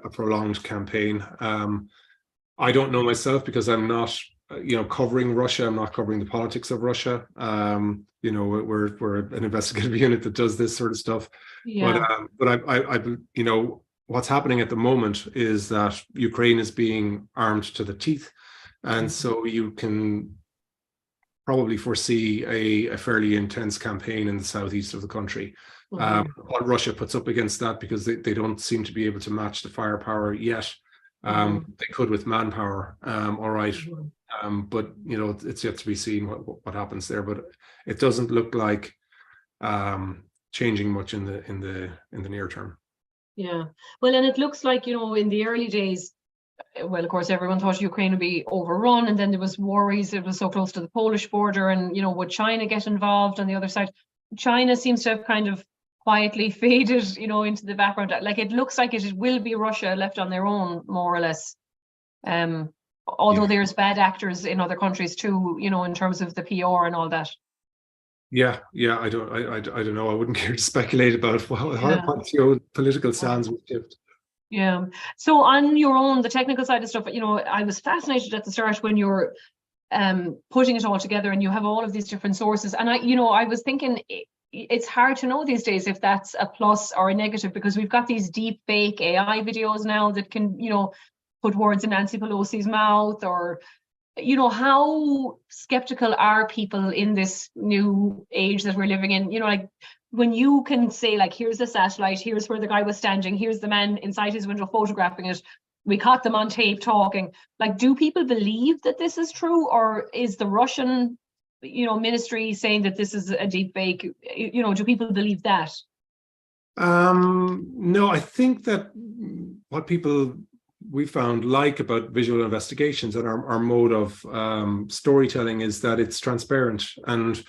a prolonged campaign. I don't know myself, because I'm not, you know, covering Russia. I'm not covering the politics of Russia. You know, we're an investigative unit that does this sort of stuff. But I you know, what's happening at the moment is that Ukraine is being armed to the teeth, and so you can probably foresee a fairly intense campaign in the southeast of the country. What Russia puts up against that, because they don't seem to be able to match the firepower yet. They could with manpower, all right. But, you know, it's yet to be seen what happens there. But it doesn't look like changing much in the near term. Yeah, well, and it looks like, you know, in the early days, well, of course, everyone thought Ukraine would be overrun, and then there was worries. It was so close to the Polish border, and would China get involved on the other side? China seems to have kind of quietly faded, into the background. Like, it looks like it will be Russia left on their own, more or less. Although there's bad actors in other countries too, in terms of the PR and all that. Yeah, I don't know. I wouldn't care to speculate about what your political stance would shift. Yeah. So on your own, the technical side of stuff, I was fascinated at the start when you're putting it all together and you have all of these different sources. And I was thinking it's hard to know these days if that's a plus or a negative, because we've got these deep fake AI videos now that can, put words in Nancy Pelosi's mouth, or, how skeptical are people in this new age that we're living in? Like, when you can say, like, here's the satellite, here's where the guy was standing, here's the man inside his window photographing it, we caught them on tape talking. Like, do people believe that this is true, or is the Russian, ministry saying that this is a deep fake? Do people believe that? No, I think that what we found like about visual investigations and our mode of storytelling is that it's transparent and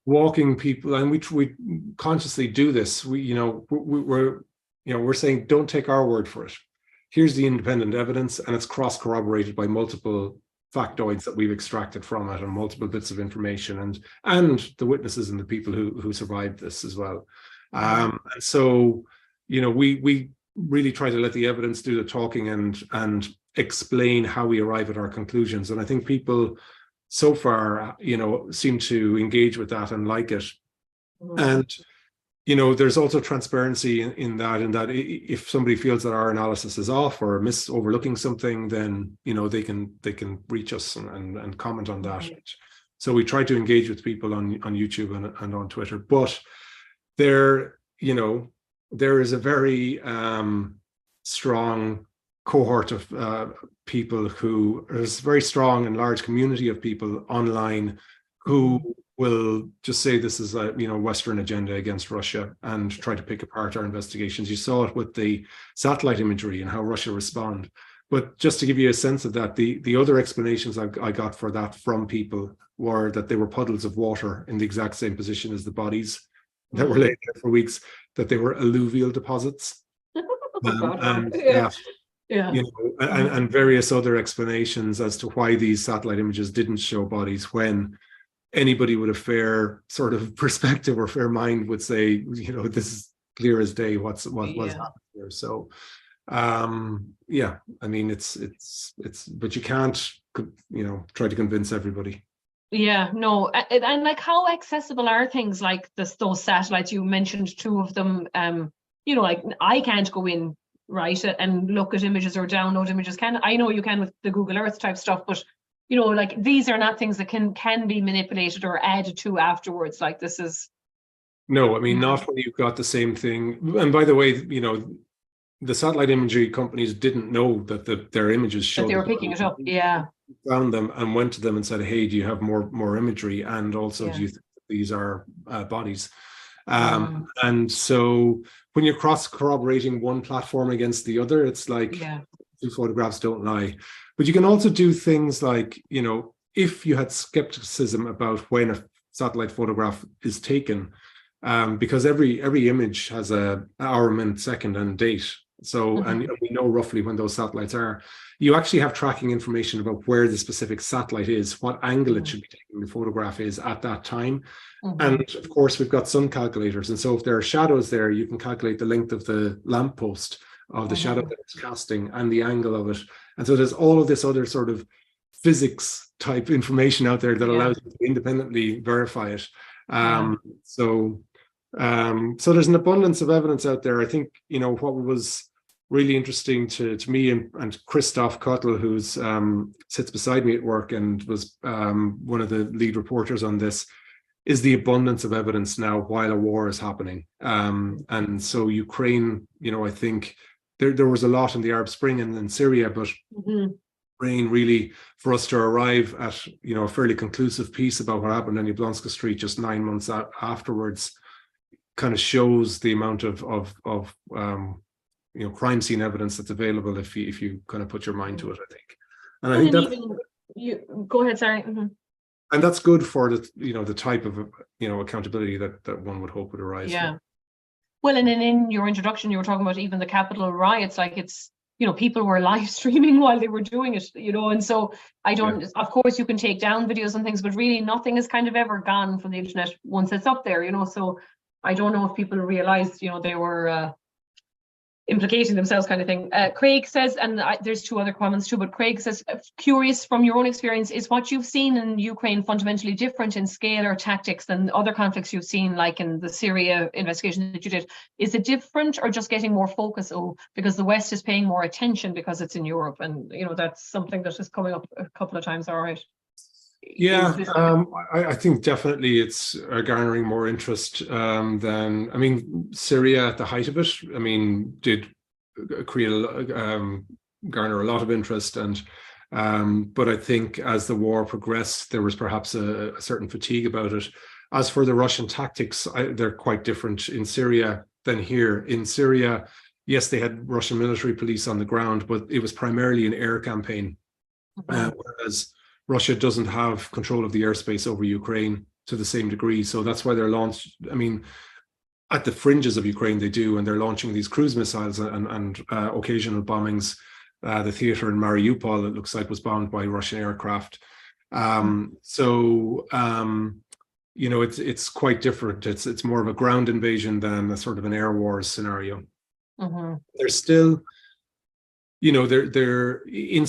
walking people, and we consciously do this. We're saying, don't take our word for it. Here's the independent evidence, and it's cross corroborated by multiple factoids that we've extracted from it, and multiple bits of information, and the witnesses and the people who survived this as well. And so, we really try to let the evidence do the talking and explain how we arrive at our conclusions. And I think people so far, seem to engage with that and like it. And, there's also transparency in that if somebody feels that our analysis is off or overlooking something, then, they can reach us and comment on that. So we try to engage with people on YouTube and on Twitter, but there is a very strong cohort of people there's a very strong and large community of people online who will just say this is a Western agenda against Russia and try to pick apart our investigations. You saw it with the satellite imagery and how Russia respond. But just to give you a sense of that, the other explanations I got for that from people were that they were puddles of water in the exact same position as the bodies that were laid there for weeks, that they were alluvial deposits. And various other explanations as to why these satellite images didn't show bodies, when anybody with a fair sort of perspective or fair mind would say, this is clear as day what's happening here. So I mean, it's but you can't try to convince everybody. Yeah, no, and like, how accessible are things like those satellites? You mentioned two of them. Like, I can't go in, right, and look at images or download images. I know you can with the Google Earth type stuff, but like, these are not things that can be manipulated or added to afterwards. Like, this is. No, I mean, not when you've got the same thing. And by the way, the satellite imagery companies didn't know that their images showed that they were picking it up. Yeah. Found them and went to them and said, hey, do you have more imagery? And also, do you think these are bodies? And so when you're cross corroborating one platform against the other, it's like two photographs don't lie. But you can also do things like, if you had skepticism about when a satellite photograph is taken, because every image has a hour, minute, second, and date. So, and we know roughly when those satellites are. You actually have tracking information about where the specific satellite is, what angle it should be taking the photograph is at that time. And of course, we've got sun calculators. And so if there are shadows there, you can calculate the length of the lamppost of the shadow that it's casting and the angle of it. And so there's all of this other sort of physics type information out there that allows you to independently verify it. So there's an abundance of evidence out there. I think, what was really interesting to me and Christoph Kotl, who's sits beside me at work and was one of the lead reporters on this, is the abundance of evidence now while a war is happening. And so Ukraine, I think there was a lot in the Arab Spring and in Syria, but Ukraine really, for us to arrive at, a fairly conclusive piece about what happened in Yablonska Street just 9 months afterwards, kind of shows the amount of crime scene evidence that's available if you kind of put your mind to it, I think. And I And think then that's, even you go ahead, sorry. and that's good for the type of accountability that one would hope would arise. Yeah. From. Well, and then in your introduction, you were talking about even the Capitol riots, like it's, people were live streaming while they were doing it, and so I don't, of course you can take down videos and things, but really nothing has kind of ever gone from the internet once it's up there, so I don't know if people realized, they were implicating themselves kind of thing. Craig says, and there's two other comments too, but Craig says, curious from your own experience, is what you've seen in Ukraine fundamentally different in scale or tactics than other conflicts you've seen, like in the Syria investigation that you did? Is it different or just getting more focus? Because the West is paying more attention because it's in Europe, and that's something that is coming up a couple of times. All right. Yeah, I think definitely it's garnering more interest than, Syria at the height of it, did garner a lot of interest, but I think as the war progressed, there was perhaps a certain fatigue about it. As for the Russian tactics, they're quite different in Syria than here. In Syria, yes, they had Russian military police on the ground, but it was primarily an air campaign, whereas Russia doesn't have control of the airspace over Ukraine to the same degree. So that's why they're launched. At the fringes of Ukraine, they do, and they're launching these cruise missiles and occasional bombings. The theater in Mariupol, it looks like, was bombed by Russian aircraft. It's quite different. It's more of a ground invasion than a sort of an air wars scenario. There's still, they're in,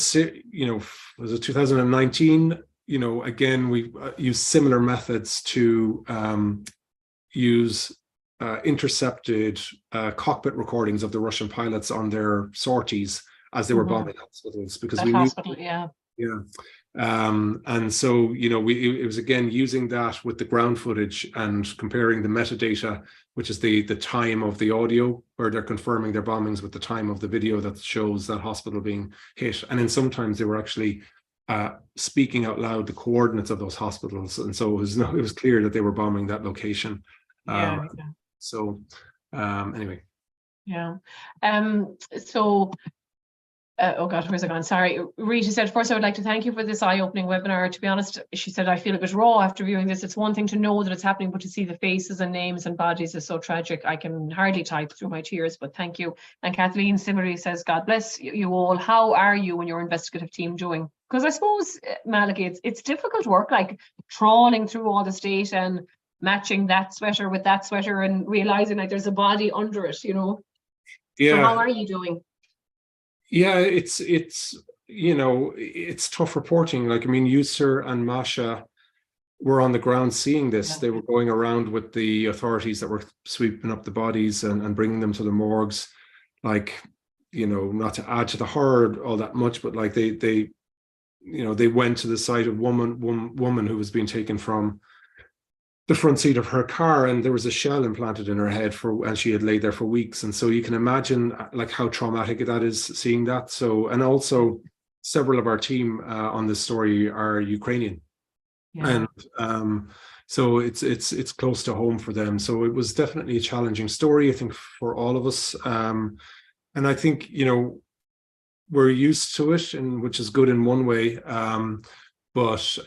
was it 2019? Again, we used similar methods to use intercepted cockpit recordings of the Russian pilots on their sorties as they were bombing hospitals, because we knew. And so, it was again using that with the ground footage and comparing the metadata, which is the time of the audio, where they're confirming their bombings, with the time of the video that shows that hospital being hit. And then sometimes they were actually speaking out loud the coordinates of those hospitals, and so it was clear that they were bombing that location. Anyway. Yeah. Oh God, where's it gone? Sorry. Rita said, first, I would like to thank you for this eye-opening webinar. To be honest, she said, I feel a bit raw after viewing this. It's one thing to know that it's happening, but to see the faces and names and bodies is so tragic. I can hardly type through my tears, but thank you. And Kathleen similarly says, God bless you all. How are you and your investigative team doing? Because I suppose, Malachy, it's difficult work, like trawling through all this data and matching that sweater with that sweater and realizing like there's a body under it, Yeah. So how are you doing? Yeah, it's tough reporting. Like, Yusur and Masha were on the ground seeing this. They were going around with the authorities that were sweeping up the bodies and bringing them to the morgues. Like, not to add to the horror all that much, but like they went to the site of woman who was being taken from the front seat of her car, and there was a shell implanted in her head and she had laid there for weeks. And so you can imagine like how traumatic that is, seeing that. So, and also several of our team on this story are Ukrainian, and so it's close to home for them. So it was definitely a challenging story, I think, for all of us. And I think we're used to it, and which is good in one way. But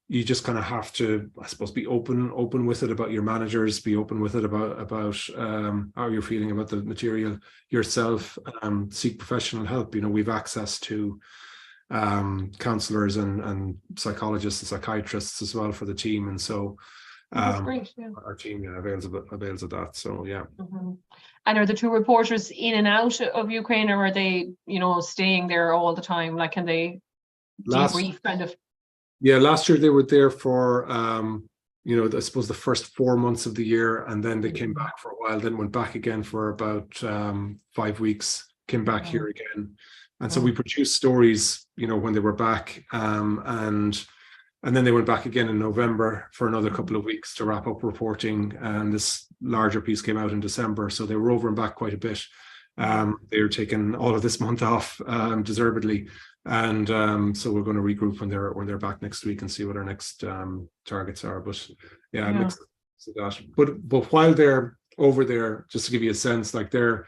you just kind of have to, I suppose, be open with it about your managers, be open with it about how you're feeling about the material yourself, seek professional help. We've access to counselors and psychologists and psychiatrists as well for the team. And so that's great, our team avails of that. So, yeah. And are the two reporters in and out of Ukraine, or are they, staying there all the time? Like, can they debrief kind of? Yeah, last year they were there for I suppose the first 4 months of the year, and then they came back for a while, then went back again for about 5 weeks, came back here again. And so we produced stories, when they were back, and then they went back again in November for another couple of weeks to wrap up reporting, and this larger piece came out in December. So they were over and back quite a bit. They were taking all of this month off, deservedly. And so we're going to regroup when they're back next week and see what our next targets are. But mix of that. But while they're over there, just to give you a sense, like they're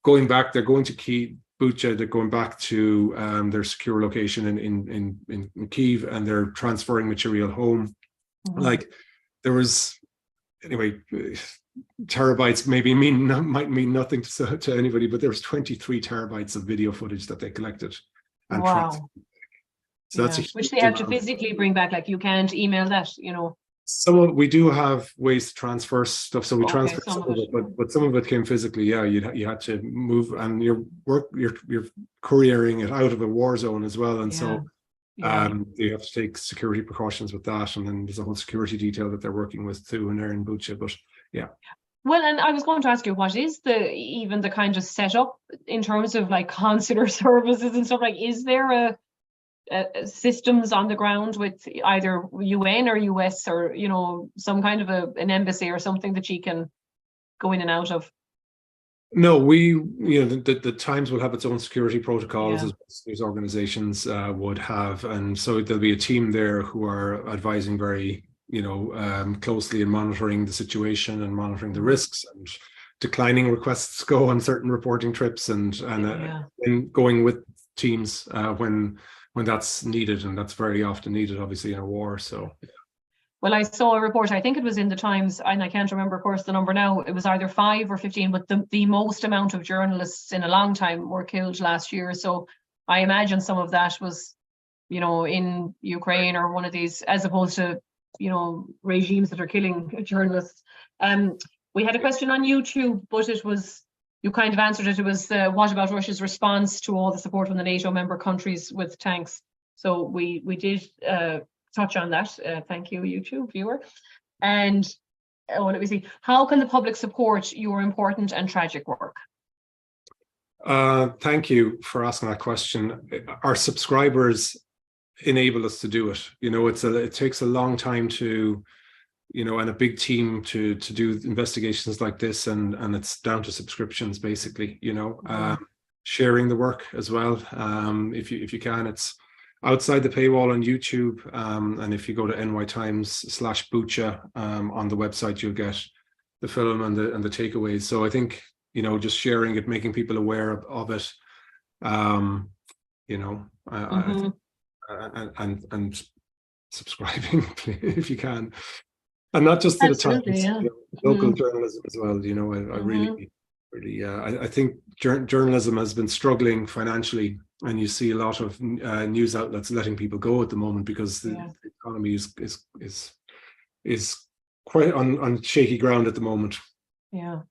going back, they're going to Bucha, they're going back to their secure location in Kyiv, and they're transferring material home. Like there was, anyway, terabytes might mean nothing to anybody, but there was 23 terabytes of video footage that they collected. And wow. So that's a which they have to physically bring back. Like you can't email that, you know. We do have ways to transfer stuff, so we transferred some of it, but some of it came physically. Yeah, you had to move, and you're couriering it out of a war zone as well, and so you have to take security precautions with that, and then there's a whole security detail that they're working with too, and they're in Bucha. But yeah. Well, and I was going to ask you, what is even the kind of setup in terms of like consular services and stuff? Like, is there systems on the ground with either UN or US or, you know, some kind of an embassy or something that you can go in and out of? No, the Times will have its own security protocols, as these organizations would have, and so there'll be a team there who are advising very, closely and monitoring the situation and monitoring the risks and declining requests to go on certain reporting trips and going with teams when that's needed, and that's very often needed, obviously, in a war. So. Well, I saw a report, I think it was in the Times, and I can't remember, of course, the number now. It was either 5 or 15, but the most amount of journalists in a long time were killed last year. So I imagine some of that was, in Ukraine or one of these, as opposed to, regimes that are killing journalists. We had a question on YouTube, but it was, you kind of answered it. It was, what about Russia's response to all the support from the NATO member countries with tanks? So we did touch on that. Thank you, YouTube viewer. And let me see. How can the public support your important and tragic work? Thank you for asking that question. Our subscribers enable us to do it. It takes a long time to, and a big team to do investigations like this, and it's down to subscriptions, basically. Sharing the work as well. If you can, it's outside the paywall on YouTube, and if you go to nytimes/Bucha on the website, you'll get the film and the takeaways. So I think just sharing it, making people aware of it, and subscribing if you can, and not just to the Times, local journalism as well. I think journalism has been struggling financially, and you see a lot of news outlets letting people go at the moment because the economy is quite on shaky ground at the moment. Yeah.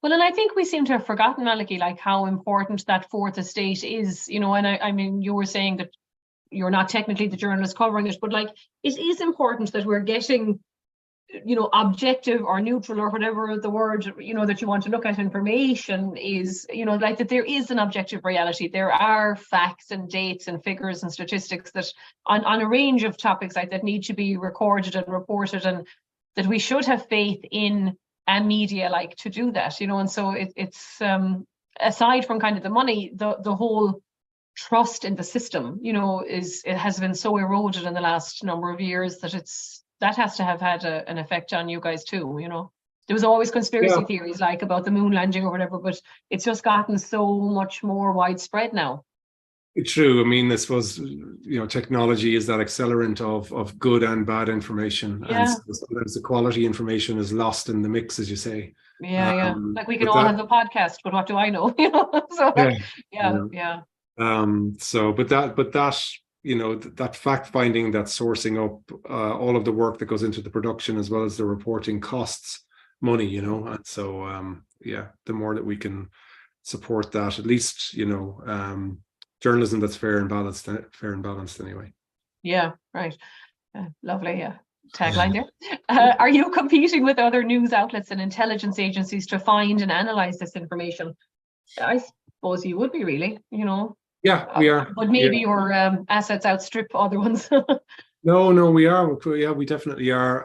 Well, and I think we seem to have forgotten, Malachy, like how important that fourth estate is, and I mean, you were saying that you're not technically the journalist covering it, but like it is important that we're getting objective or neutral or whatever the word, that you want to look at information is, like that there is an objective reality. There are facts and dates and figures and statistics that on a range of topics like that need to be recorded and reported, and that we should have faith in media like to do that, and so it's aside from kind of the money, the whole trust in the system, it has been so eroded in the last number of years that has to have had an effect on you guys too. There was always conspiracy theories like about the moon landing or whatever, but it's just gotten so much more widespread now. It's true. I mean, I suppose technology is that accelerant of good and bad information, and sometimes the quality information is lost in the mix, as you say. Like we can all have a podcast, but what do I know? So that fact finding, that sourcing up all of the work that goes into the production as well as the reporting costs money, and so the more that we can support that, at least journalism that's fair and balanced anyway. Yeah, right. Lovely. Tagline there. Are you competing with other news outlets and intelligence agencies to find and analyze this information? I suppose you would be, really, Yeah, we are. But maybe your assets outstrip other ones. No, we are. Yeah, we definitely are.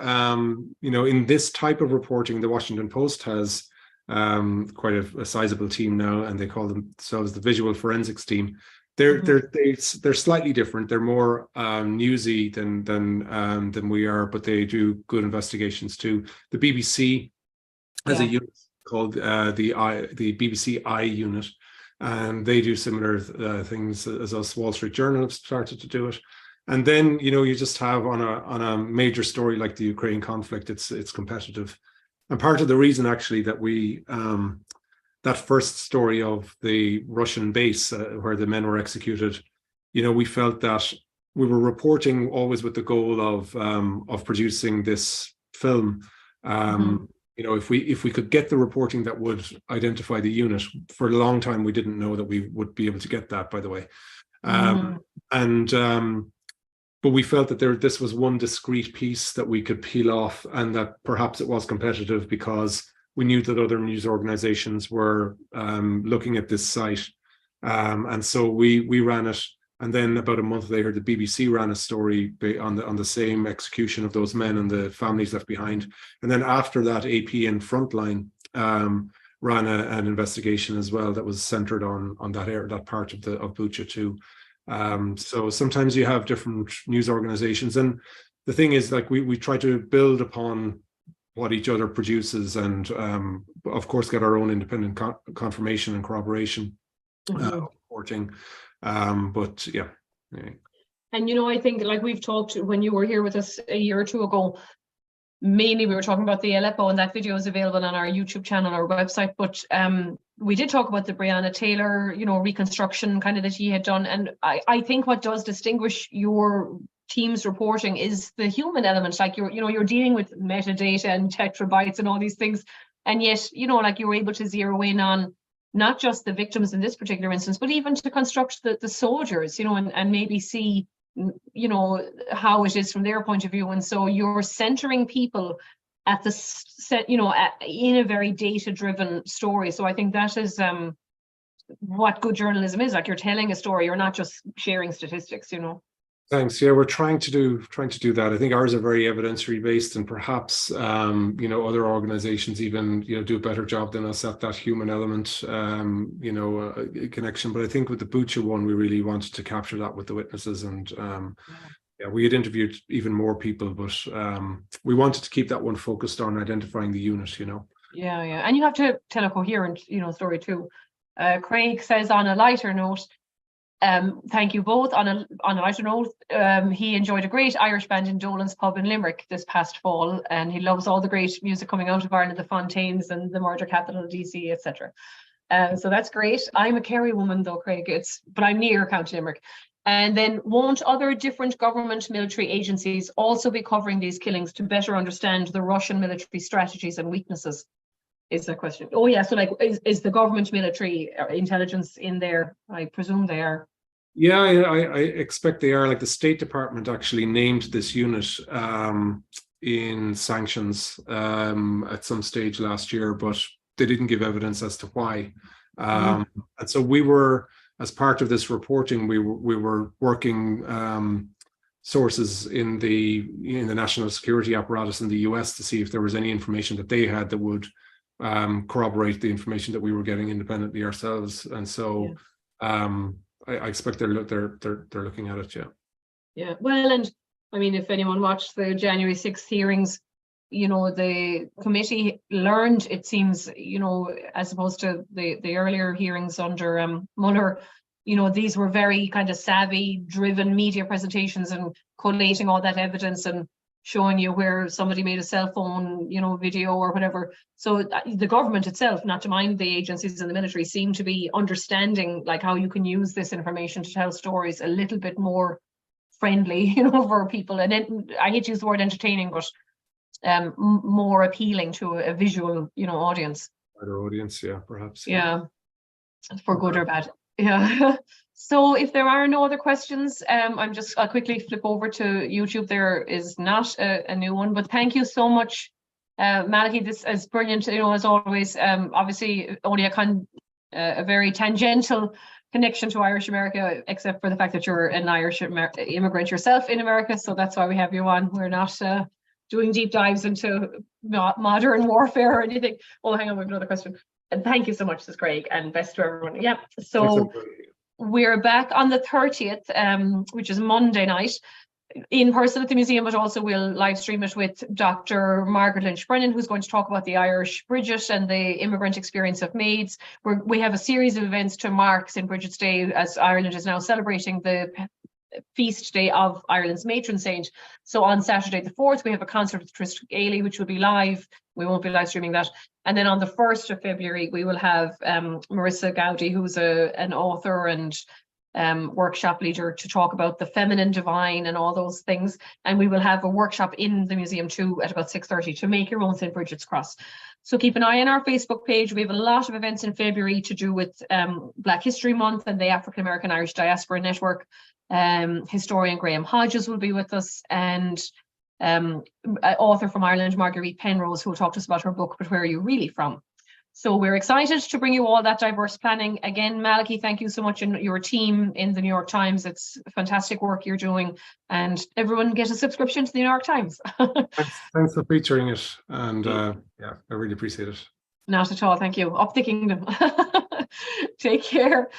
In this type of reporting, the Washington Post has quite a sizable team now, and they call themselves the Visual Forensics Team. They're slightly different. They're more newsy than we are, but they do good investigations too. The BBC has a unit called the BBC I unit, and they do similar things as us. Wall Street Journal have started to do it. And then, you know, you just have on a major story like the Ukraine conflict, it's competitive. And part of the reason actually that we that first story of the Russian base where the men were executed, you know, we felt that we were reporting always with the goal of producing this film. You know, if we could get the reporting that would identify the unit, for a long time we didn't know that we would be able to get that, by the way. But we felt that this was one discrete piece that we could peel off, and that perhaps it was competitive because we knew that other news organizations were looking at this site. And so we ran it. And then about a month later, the BBC ran a story on the same execution of those men and the families left behind. And then after that, AP and Frontline ran an investigation as well that was centered on that part of Bucha too. So sometimes you have different news organizations, and the thing is, like, we try to build upon what each other produces, and of course get our own independent confirmation and corroboration reporting. But yeah. And you know, I think, like we've talked when you were here with us a year or two ago, mainly we were talking about the Aleppo, and that video is available on our YouTube channel, our website. But we did talk about the Breonna Taylor, you know, reconstruction kind of that he had done. And I think what does distinguish your team's reporting is the human element. Like you're dealing with metadata and tetrabytes and all these things, and yet, you know, like you were able to zero in on not just the victims in this particular instance, but even to construct the soldiers, you know, and maybe see, you know, how it is from their point of view. And so you're centering people at the set, you know, in a very data-driven story. So I think that is what good journalism is. Like, you're telling a story, you're not just sharing statistics, you know. Thanks. Yeah, we're trying to do that. I think ours are very evidentiary based, and perhaps you know, other organizations even, you know, do a better job than us at that human element, you know, connection. But I think with the Bucha one, we really wanted to capture that with the witnesses, and yeah, we had interviewed even more people, but we wanted to keep that one focused on identifying the unit, you know. Yeah, and you have to tell a coherent, you know, story too. Craig says, on a lighter note, thank you both. On a lighter note, he enjoyed a great Irish band in Dolan's pub in Limerick this past fall, and he loves all the great music coming out of Ireland, the Fontaines and the murder capital of DC, etc. So that's great. I'm a Kerry woman though, Craig, but I'm near County Limerick. And then, won't other different government military agencies also be covering these killings to better understand the Russian military strategies and weaknesses? Is the question. Oh yeah, so like, is the government military intelligence in there? I presume they are. Yeah, I expect they are. Like, the State Department actually named this unit in sanctions at some stage last year, but they didn't give evidence as to why. And so we were, as part of this reporting, we were working sources in the national security apparatus in the US to see if there was any information that they had that would corroborate the information that we were getting independently ourselves. And so I expect they're looking at it. Yeah. Well, and I mean, if anyone watched the January 6th hearings, you know, the committee learned, it seems, you know, as opposed to the earlier hearings under Mueller, you know, these were very kind of savvy driven media presentations and collating all that evidence and showing you where somebody made a cell phone, you know, video or whatever. So the government itself, not to mind the agencies in the military, seem to be understanding like how you can use this information to tell stories a little bit more friendly, you know, for people. And then, I hate to use the word entertaining, but more appealing to a visual, you know, audience. Wider audience, yeah, perhaps. Yeah, for good or bad. Yeah. So if there are no other questions, I'll quickly flip over to YouTube. There is not a new one, but thank you so much, Malachy. This is brilliant, you know, as always. Obviously, only a very tangential connection to Irish America, except for the fact that you're an Irish immigrant yourself in America. So that's why we have you on. We're not doing deep dives into modern warfare or anything. Oh, hang on, we have another question. And thank you so much, this is Craig, and best to everyone. Yeah, so we're back on the 30th, which is Monday night. in person at the museum, but also we'll live stream it with Dr. Margaret Lynch Brennan, who's going to talk about the Irish Bridget and the immigrant experience of maids. We have a series of events to mark St. Bridget's Day, as Ireland is now celebrating the feast day of Ireland's matron saint. So on Saturday the 4th, we have a concert with Trista Gailey, which will be live. We won't be live streaming that. And then on the 1st of February, we will have Marissa Gowdy, who's an author and workshop leader, to talk about the feminine divine and all those things. And we will have a workshop in the museum too at about 6:30 to make your own St. Bridget's cross. So keep an eye on our Facebook page. We have a lot of events in February to do with Black History Month and the African American Irish Diaspora Network. Historian Graham Hodges will be with us, and author from Ireland, Marguerite Penrose, who will talk to us about her book, But Where Are You Really From? So we're excited to bring you all that diverse planning. Again, Malachy, thank you so much, and your team in the New York Times. It's fantastic work you're doing, and everyone get a subscription to the New York Times. Thanks for featuring it, and yeah, I really appreciate it. Not at all, thank you. Up the kingdom. Take care.